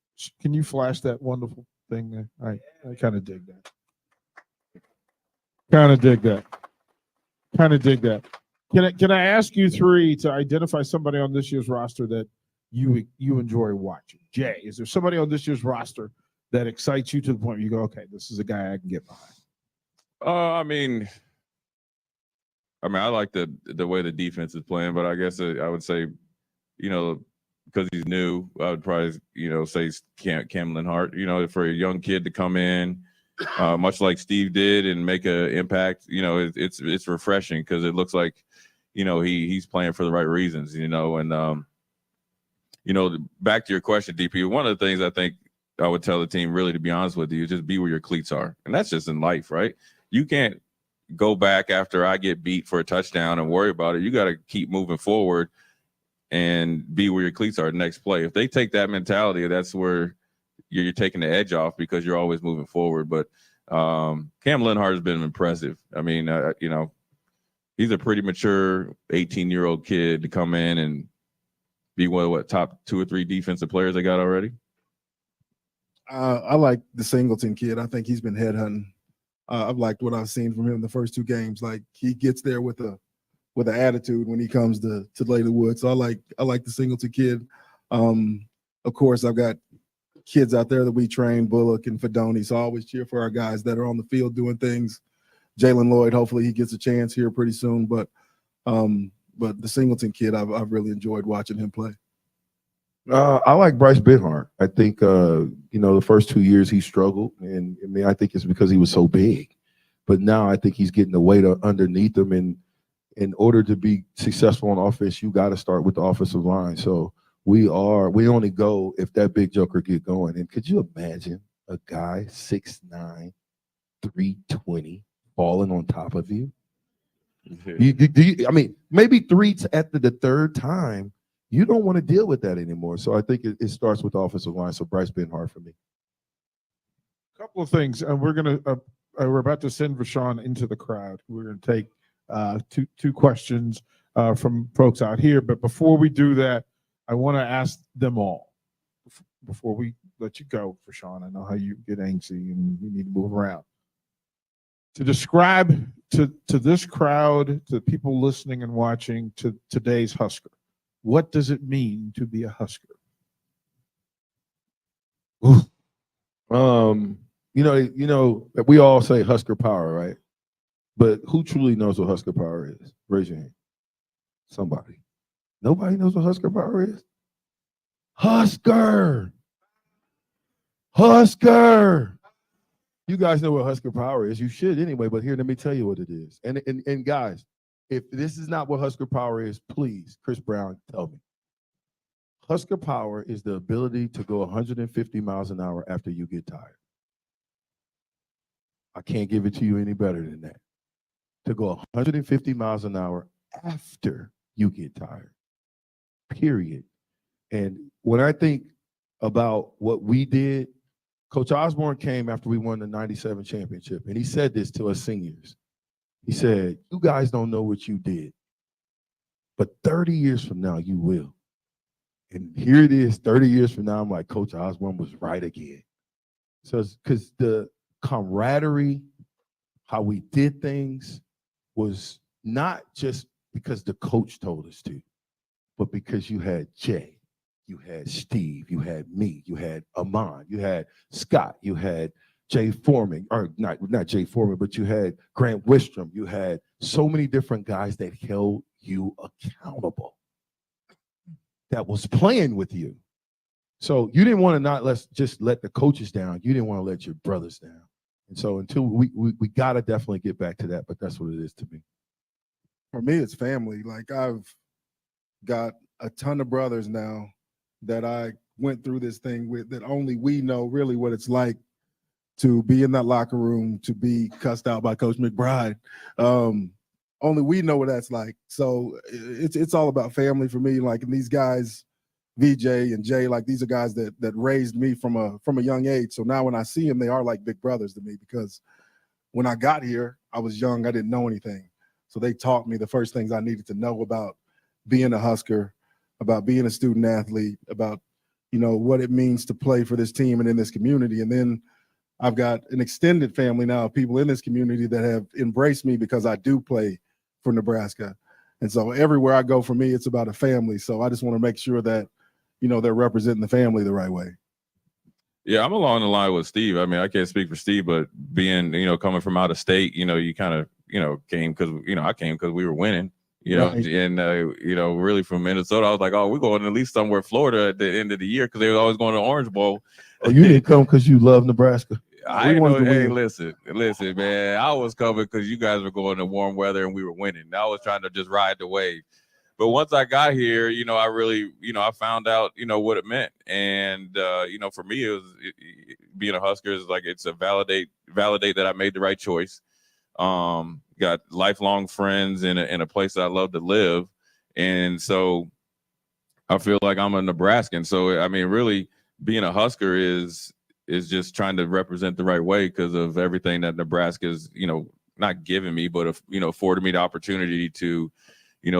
Can you flash that wonderful thing there? I kind of dig that. Kind of dig that. Can I ask you three to identify somebody on this year's roster that you enjoy watching? Jay, is there somebody on this year's roster that excites you to the point where you go, okay, this is a guy I can get behind? I mean, I like the way the defense is playing, but I guess I would say, because he's new, I would probably, say Cam Linhart, for a young kid to come in, much like Steve did and make an impact, it's refreshing because it looks like, he's playing for the right reasons, and, back to your question, DP, one of the things I think I would tell the team really, to be honest with you, just be where your cleats are. And that's just in life, right? You can't go back after I get beat for a touchdown and worry about it. You got to keep moving forward and be where your cleats are the next play. If they take that mentality, that's where you're taking the edge off because you're always moving forward. But Cam Linhart has been impressive. I mean, he's a pretty mature 18-year-old kid to come in and be one of top 2 or 3 defensive players they got already. I like the Singleton kid. I think he's been headhunting. I've liked what I've seen from him in the first 2 games. Like he gets there with an attitude when he comes to lay the wood. So I like the Singleton kid. Of course, I've got kids out there that we train, Bullock and Fedoni. So I always cheer for our guys that are on the field doing things. Jalen Lloyd, hopefully he gets a chance here pretty soon. But the Singleton kid, I've really enjoyed watching him play. I like Bryce Benhart. I think, the first 2 years he struggled. And I think it's because he was so big. But now I think he's getting the weight underneath him. And in order to be successful on offense, you got to start with the offensive line. So we only go if that big joker get going. And could you imagine a guy 6'9", 320 falling on top of you? Maybe 3 at the third time. You don't want to deal with that anymore. So I think it starts with the offensive line. So Bryce Benhart for me. A couple of things, and we're about to send Rashawn into the crowd. We're going to take two questions from folks out here. But before we do that, I want to ask them all before we let you go, Rashawn. I know how you get antsy and you need to move around. To describe to this crowd, to people listening and watching, to today's Husker, what does it mean to be a Husker? We all say Husker power, right? But who truly knows what Husker power is? Raise your hand. Somebody. Nobody knows what Husker power is? Husker. You guys know what Husker power is. You should anyway, but here, let me tell you what it is. And guys, if this is not what Husker power is, please, Chris Brown, tell me. Husker power is the ability to go 150 miles an hour after you get tired. I can't give it to you any better than that. To go 150 miles an hour after you get tired, period. And when I think about what we did, Coach Osborne came after we won the 97 championship, and he said this to us seniors. He said, you guys don't know what you did, But 30 years from now, you will. And here it is, 30 years from now, I'm like, Coach Osborne was right again. So because the camaraderie, how we did things was not just because the coach told us to, but because you had Jay, you had Steve, you had me, you had Amon, you had Scott, you had Jay Foreman, or not Jay Foreman, but you had Grant Wistrom, you had so many different guys that held you accountable, that was playing with you. So you didn't want to just let the coaches down. You didn't want to let your brothers down. And so until we got to definitely get back to that, but that's what it is to me. For me, it's family. Like, I've got a ton of brothers now that I went through this thing with, that only we know really what it's like to be in that locker room, to be cussed out by Coach McBride. Only we know what that's like. So it's all about family for me. Like, and these guys, VJ and Jay, like, these are guys that raised me from a young age. So now when I see them, they are like big brothers to me, because when I got here, I was young. I didn't know anything. So they taught me the first things I needed to know about being a Husker, about being a student athlete, about, what it means to play for this team and in this community. And then I've got an extended family now of people in this community that have embraced me because I do play for Nebraska. And so everywhere I go, for me, it's about a family. So I just want to make sure that, they're representing the family the right way. Yeah, I'm along the line with Steve. I mean, I can't speak for Steve, but being, coming from out of state, you kind of, came because, I came because we were winning, Right. and, really from Minnesota, I was like, oh, we're going at least somewhere Florida at the end of the year, because they were always going to Orange Bowl. Oh, you didn't come because you love Nebraska. I didn't know. Hey, listen, man. I was coming because you guys were going to warm weather and we were winning. I was trying to just ride the wave. But once I got here, I really, I found out, what it meant. And, for me, being a Husker is like, it's a validate that I made the right choice. Got lifelong friends in a place that I love to live. And so I feel like I'm a Nebraskan. So, I mean, really being a Husker is just trying to represent the right way because of everything that Nebraska is, not giving me, but, afforded me the opportunity to,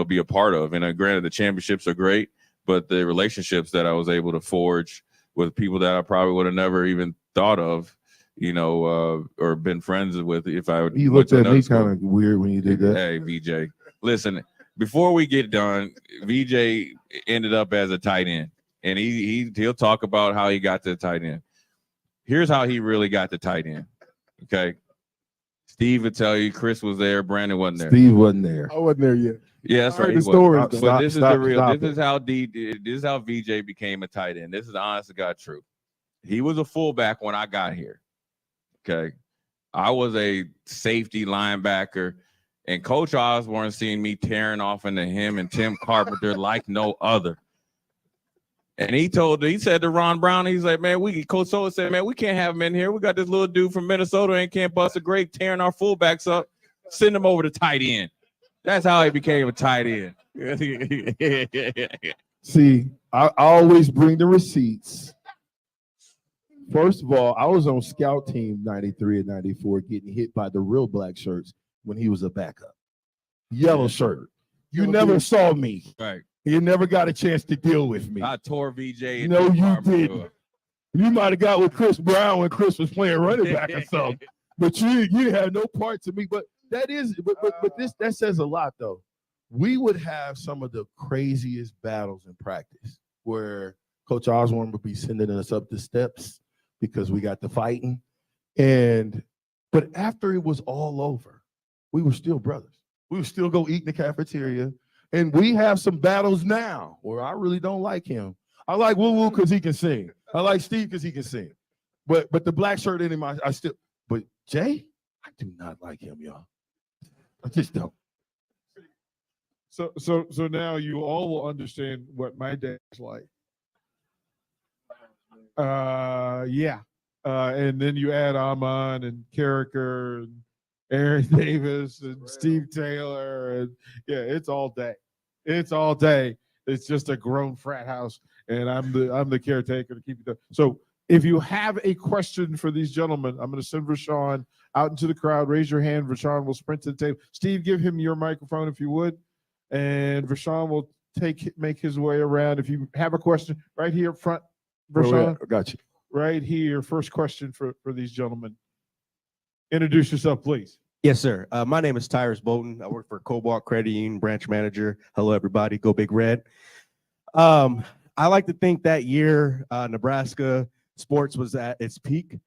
be a part of. And granted, the championships are great, but the relationships that I was able to forge with people that I probably would have never even thought of, or been friends with if I would. You looked at me kind of weird when you did that. Hey, VJ, listen, before we get done, VJ ended up as a tight end, and he'll talk about how he got to the tight end. Here's how he really got to tight end. Okay. Steve would tell you Chris was there, Brandon wasn't there. Steve wasn't there. I wasn't there yet. Yeah, that's right. The story. But this is the real. This is how VJ became a tight end. This is the honest to God truth. He was a fullback when I got here. Okay. I was a safety linebacker, and Coach Osborne seen me tearing off into him and Tim Carpenter like no other. And he said to Ron Brown, he's like, man, Coach Sola said, man, we can't have him in here. We got this little dude from Minnesota and can't bust a grape tearing our fullbacks up. Send him over to tight end. That's how he became a tight end. See, I always bring the receipts. First of all, I was on scout team 93 and 94 getting hit by the real black shirts when he was a backup. Yellow shirt. You never saw me. Right. You never got a chance to deal with me. I tore VJ. No, you didn't. You might have got with Chris Brown when Chris was playing running back or something. But you didn't have no part to me. But that says a lot though. We would have some of the craziest battles in practice where Coach Osborne would be sending us up the steps because we got to fighting. But after it was all over, we were still brothers. We would still go eat in the cafeteria. And we have some battles now where I really don't like him. I like Woo Woo because he can sing. I like Steve because he can sing. But the black shirt in him, but Jay, I do not like him, y'all. I just don't. So now you all will understand what my dad's like. And then you add Amon and Carricker and Aaron Davis and Steve Taylor, and it's all day. It's all day. It's just a grown frat house, and I'm the caretaker to keep it there. So if you have a question for these gentlemen, I'm going to send Rashawn out into the crowd. Raise your hand. Rashawn will sprint to the table. Steve, give him your microphone if you would. and Rashawn will make his way around. If you have a question, right here up front, Rashawn. Got you. Right here. First question for these gentlemen. Introduce yourself, please. Yes, sir. My name is Tyrus Bolton. I work for Cobalt Credit Union branch manager. Hello, everybody. Go Big Red. I like to think that year Nebraska sports was at its peak.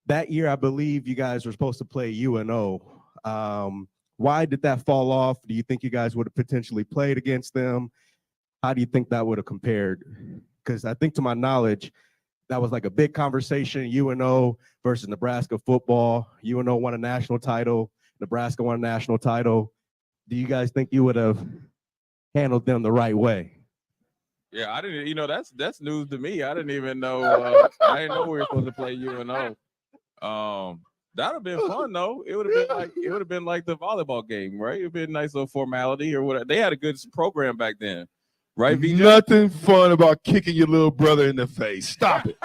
That year, I believe you guys were supposed to play UNO. Why did that fall off? Do you think you guys would have potentially played against them? How do you think that would have compared? Because I think, to my knowledge, that was like a big conversation. UNO versus Nebraska football. UNO won a national title. Nebraska won a national title. Do you guys think you would have handled them the right way? Yeah, I didn't. That's news to me. I didn't even know. I didn't know we were supposed to play UNO. That'd have been fun though. It would have been like the volleyball game, right? It'd been a nice little formality or whatever. They had a good program back then, right? VJ? Nothing fun about kicking your little brother in the face. Stop it.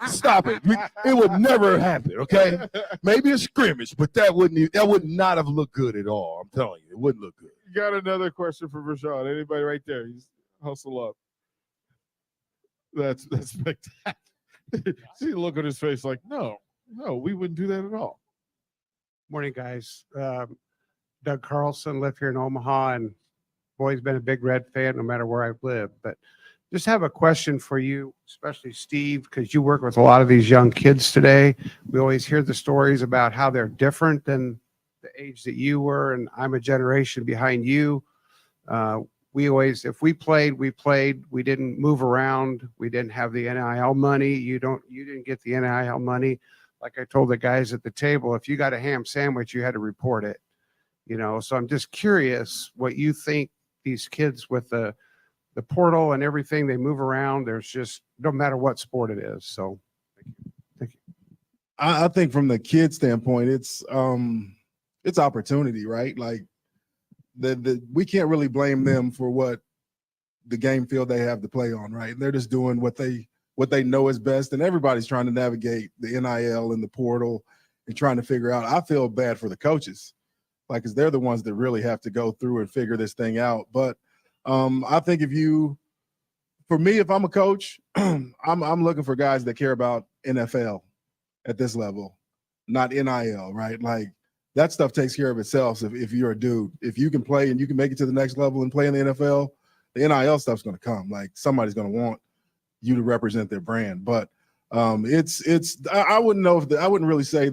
Stop it. It would never happen, okay? Maybe a scrimmage, but that would not have looked good at all. I'm telling you, it wouldn't look good. You got another question for Rashawn. Anybody right there? He's hustle up. That's spectacular. See the look on his face like, no, we wouldn't do that at all. Morning, guys. Doug Carlson, live here in Omaha, and always been a big Red fan no matter where I've lived. But just have a question for you, especially Steve, because you work with a lot of these young kids today. We always hear the stories about how they're different than the age that you were, and I'm a generation behind you. We always, if we played, we played. We didn't move around. We didn't have the NIL money. You didn't get the NIL money. Like I told the guys at the table, if you got a ham sandwich, you had to report it. So I'm just curious what you think these kids with the portal and everything, they move around. There's just no matter what sport it is. So thank you. I think from the kid standpoint, it's opportunity, right? Like we can't really blame them for what the game field they have to play on, right? They're just doing what they know is best, and everybody's trying to navigate the NIL and the portal and trying to figure out. I feel bad for the coaches, like, because they're the ones that really have to go through and figure this thing out. But I think for me, if I'm a coach, I'm looking for guys that care about NFL at this level, not NIL, right? Like, that stuff takes care of itself. So if you're a dude, if you can play and you can make it to the next level and play in the NFL, the NIL stuff's going to come. Like, somebody's going to want you to represent their brand. But I wouldn't know I wouldn't really say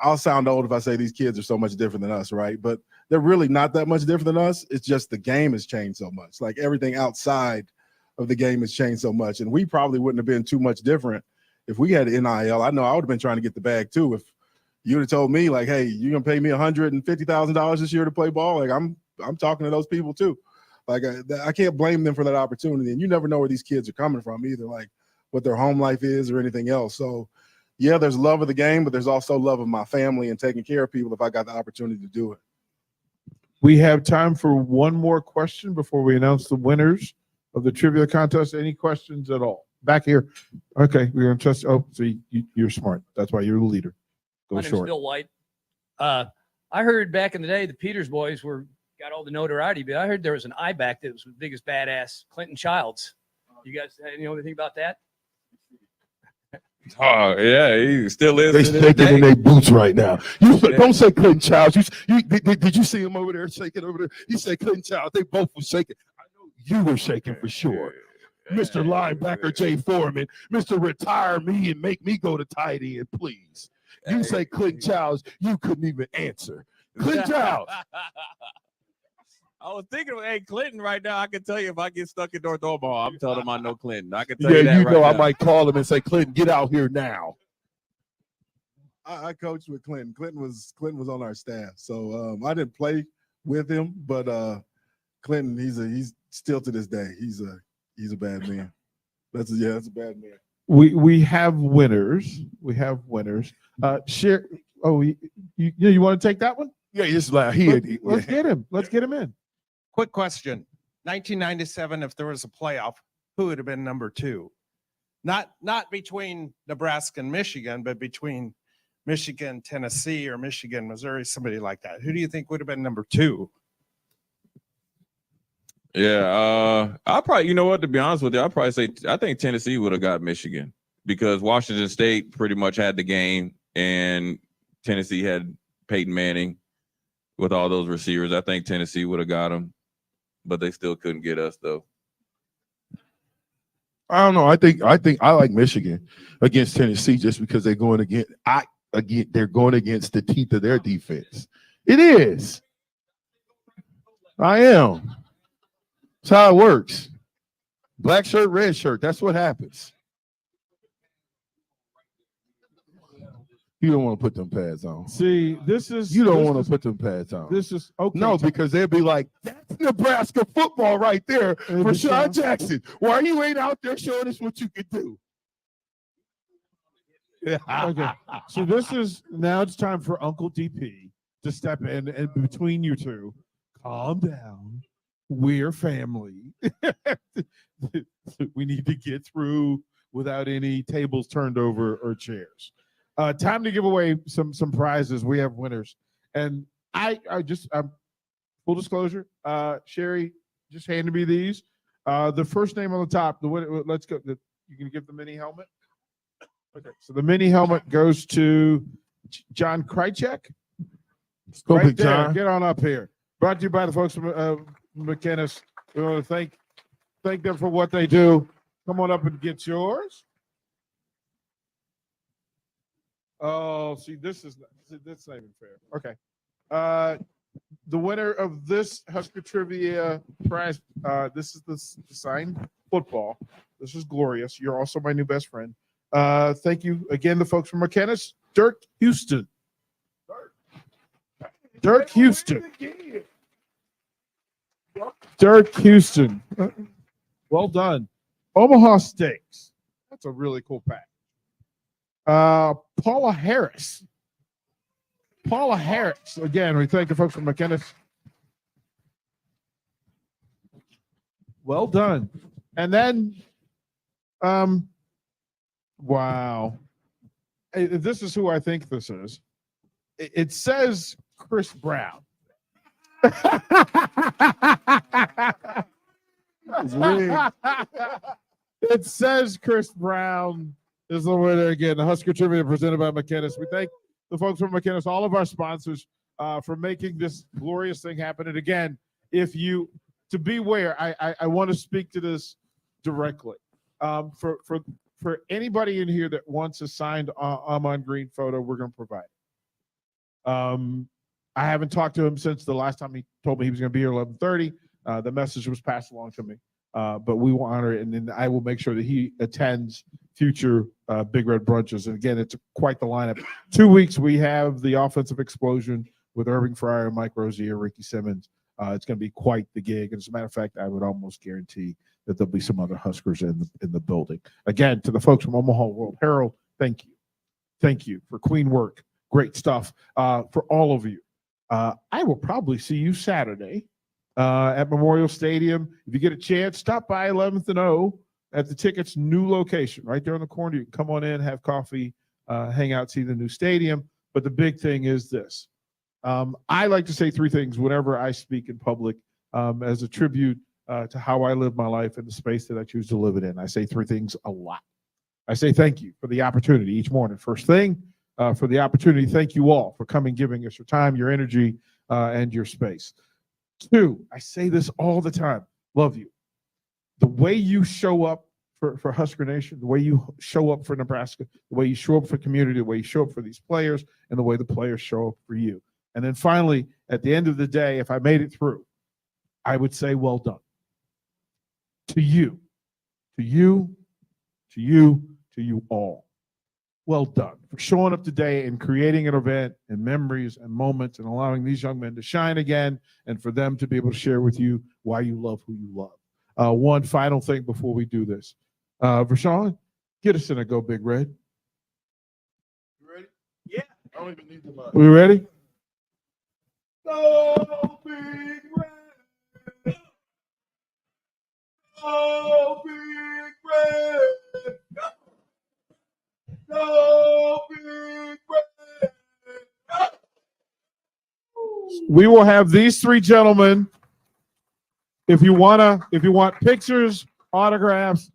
I'll sound old if I say these kids are so much different than us, right? But they're really not that much different than us. It's just the game has changed so much. Like, everything outside of the game has changed so much. And we probably wouldn't have been too much different if we had NIL. I know I would have been trying to get the bag too. If you'd have told me, like, hey, you're going to pay me $150,000 this year to play ball, like, I'm talking to those people too. Like, I can't blame them for that opportunity. And you never know where these kids are coming from either, like what their home life is or anything else. So, yeah, there's love of the game, but there's also love of my family and taking care of people if I got the opportunity to do it. We have time for one more question before we announce the winners of the trivia contest. Any questions at all? Back here. Okay, we're going to trust. Oh, so you're smart. That's why you're the leader. Go My name's short. Bill White. I heard back in the day the Peters boys got all the notoriety, but I heard there was an I-back that was the biggest badass, Clinton Childs. You guys know anything about that? Oh yeah, he still is. They shaking in their boots right now. Don't say Clinton Childs. Did you see him over there shaking over there? He said Clinton Childs. They both were shaking. I know you were shaking for sure. Mr. Linebacker Jay Foreman, Mr. Retire me and make me go to tight end, please. You say Clinton Childs, you couldn't even answer. Clinton Childs. I was thinking of Clinton right now. I can tell you if I get stuck in North Omaha, I'm telling him I know Clinton. I can tell you that right now. I might call him and say, Clinton, get out here now. I coached with Clinton. Clinton was on our staff, so I didn't play with him, but Clinton, he's still to this day, he's a bad man. That's a bad man. We have winners. Share. Oh, you want to take that one? Yeah, just like let's get him. Let's get him in. Quick question. 1997, if there was a playoff, who would have been number 2? Not between Nebraska and Michigan, but between Michigan, Tennessee, or Michigan, Missouri, somebody like that. Who do you think would have been number 2? Yeah, I probably, you know what, to be honest with you, I'd probably say I think Tennessee would have got Michigan because Washington State pretty much had the game and Tennessee had Peyton Manning with all those receivers. I think Tennessee would have got them, but they still couldn't get us though. I don't know. I think I like Michigan against Tennessee just because they're going against they're going against the teeth of their defense. It is. I am. That's how it works. Black shirt, red shirt. That's what happens. You don't want to put them pads on. See, this is you don't want to put them pads on. This is okay. No, because they'll be like, that's Nebraska football right there for Sean Jackson. Why you ain't out there showing us what you can do? Okay. So this is now it's time for Uncle DP to step in and between you two. Calm down. We're family. We need to get through without any tables turned over or chairs. Time to give away some prizes. We have winners, and I just full disclosure. Sherry just handed me these. The first name on the top. The winner. Let's go. You can give the mini helmet. Okay, so the mini helmet goes to John Krychek. Go Right Big there. John. Get on up here. Brought to you by the folks from McKinnis. We want to thank them for what they do. Come on up and get yours. Oh, see, this is not even fair. Okay. The winner of this Husker Trivia prize, this is the signed football. This is glorious. You're also my new best friend. Thank you again, the folks from McKinnis. Dirk Houston. Dirk Houston. Dirk Houston. Well done. Omaha Steaks. That's a really cool pack. Paula Harris. Paula Harris. Again, we thank the folks from McKinnis. Well done. And then, wow. This is who I think this is. It says Chris Brown. It says Chris Brown is the winner again. The Husker Trivia presented by McKinnis. We thank the folks from McKinnis, all of our sponsors, for making this glorious thing happen. And again, to beware, I want to speak to this directly. For anybody in here that wants a signed Amon Green photo, we're going to provide it. I haven't talked to him since the last time he told me he was going to be here 11:30. The message was passed along to me, but we will honor it, and then I will make sure that he attends future Big Red brunches. And again, it's quite the lineup. 2 weeks we have the offensive explosion with Irving Fryer, Mike Rozier, Ricky Simmons. It's going to be quite the gig. And as a matter of fact, I would almost guarantee that there'll be some other Huskers in the building. Again, to the folks from Omaha World Herald, thank you. Thank you for clean work. Great stuff for all of you. I will probably see you Saturday at Memorial Stadium. If you get a chance, stop by 11th and O at the Tickets new location right there on the corner. You can come on in, have coffee, hang out, see the new stadium. But the big thing is this. I like to say three things whenever I speak in public as a tribute to how I live my life and the space that I choose to live it in. I say three things a lot. I say thank you for the opportunity each morning. First thing, for the opportunity, thank you all for coming, giving us your time, your energy, and your space. Two, I say this all the time, love you. The way you show up for Husker Nation, the way you show up for Nebraska, the way you show up for community, the way you show up for these players, and the way the players show up for you. And then finally, at the end of the day, if I made it through, I would say, well done. To you, to you, to you, to you all. Well done for showing up today and creating an event and memories and moments and allowing these young men to shine again and for them to be able to share with you why you love who you love. One final thing before we do this. Vershawn, get us in a Go Big Red. You ready? Yeah. I don't even need the mic. We ready? Go Big Red. Go Big Red. Go Big Red. We will have these three gentlemen If you want pictures, autographs,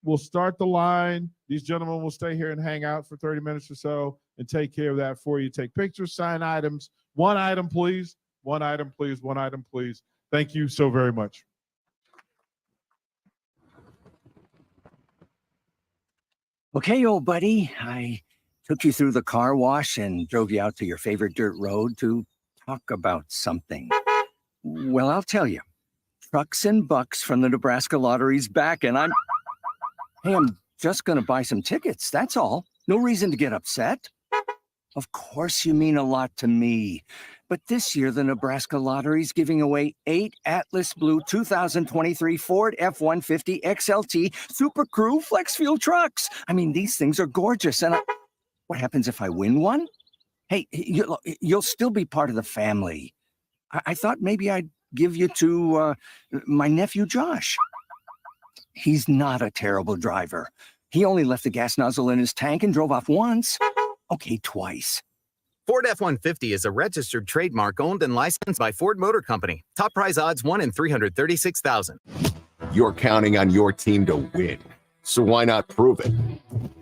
we'll start the line. These gentlemen will stay here and hang out for 30 minutes or so and take care of that for you. Take pictures, sign items. One item, please. One item, please. One item, please. Thank you so very much. Okay, old buddy, I took you through the car wash and drove you out to your favorite dirt road to talk about something. Well, I'll tell you. Trucks and Bucks from the Nebraska Lottery's back, and I'm just going to buy some tickets. That's all. No reason to get upset. Of course you mean a lot to me. But this year, the Nebraska Lottery's giving away 8 Atlas Blue 2023 Ford F-150 XLT Super Crew Flex Fuel trucks. I mean, these things are gorgeous. And what happens if I win one? Hey, you'll still be part of the family. I thought maybe I'd give you to my nephew, Josh. He's not a terrible driver. He only left the gas nozzle in his tank and drove off once. Okay, twice. Ford F-150 is a registered trademark owned and licensed by Ford Motor Company. Top prize odds 1 in 336,000. You're counting on your team to win. So why not prove it?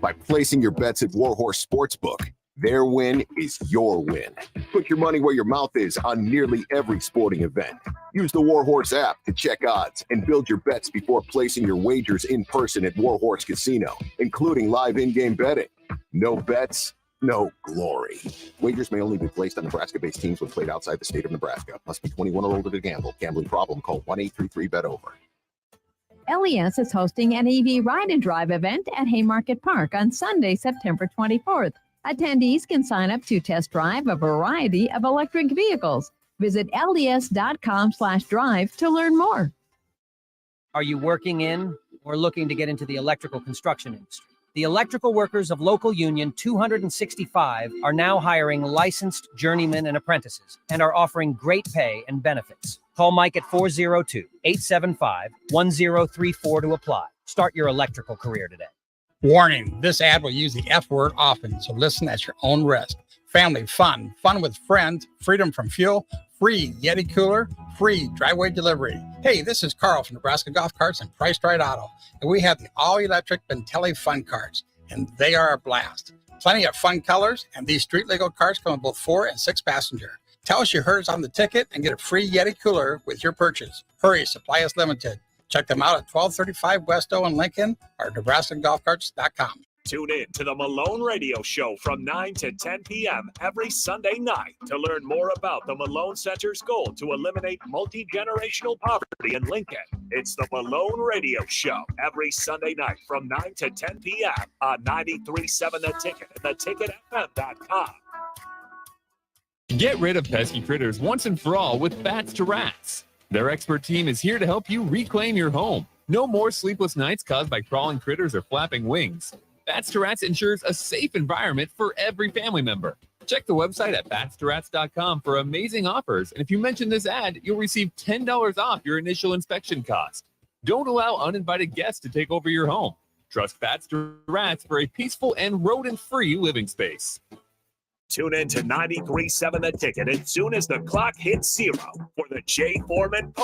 By placing your bets at Warhorse Sportsbook. Their win is your win. Put your money where your mouth is on nearly every sporting event. Use the Warhorse app to check odds and build your bets before placing your wagers in person at Warhorse Casino, including live in-game betting. No bets, no glory. Wagers may only be placed on Nebraska-based teams when played outside the state of Nebraska. Must be 21 or older to gamble. Gambling problem? Call 1-833-BET-OVER. LES is hosting an EV Ride and Drive event at Haymarket Park on Sunday, September 24th. Attendees can sign up to test drive a variety of electric vehicles. Visit les.com/drive to learn more. Are you working in or looking to get into the electrical construction industry? The Electrical Workers of Local Union 265 are now hiring licensed journeymen and apprentices and are offering great pay and benefits. Call Mike at 402-875-1034 to apply. Start your electrical career today. Warning, this ad will use the F word often, so listen at your own risk. Family fun, fun with friends, freedom from fuel, free Yeti cooler, free driveway delivery. Hey, this is Carl from Nebraska Golf Carts and Priced Right Auto, and we have the all-electric Bentelli Fun Carts, and they are a blast. Plenty of fun colors, and these street-legal carts come with both 4 and 6 passenger. Tell us you heard us on the ticket and get a free Yeti cooler with your purchase. Hurry, supply is limited. Check them out at 1235 West O in Lincoln or NebraskaGolfCarts.com. Tune in to the Malone Radio Show from 9 to 10 p.m. every Sunday night to learn more about the Malone Center's goal to eliminate multi-generational poverty in Lincoln. It's the Malone Radio Show every Sunday night from 9 to 10 p.m. on 93.7 The Ticket and theticketfm.com. Get rid of pesky critters once and for all with Bats to Rats. Their expert team is here to help you reclaim your home. No more sleepless nights caused by crawling critters or flapping wings. Bats to Rats ensures a safe environment for every family member. Check the website at batstoRats.com for amazing offers, and if you mention this ad, you'll receive $10 off your initial inspection cost. Don't allow uninvited guests to take over your home. Trust Bats to Rats for a peaceful and rodent-free living space. Tune in to 93.7 The Ticket as soon as the clock hits 0 for the Jay Foreman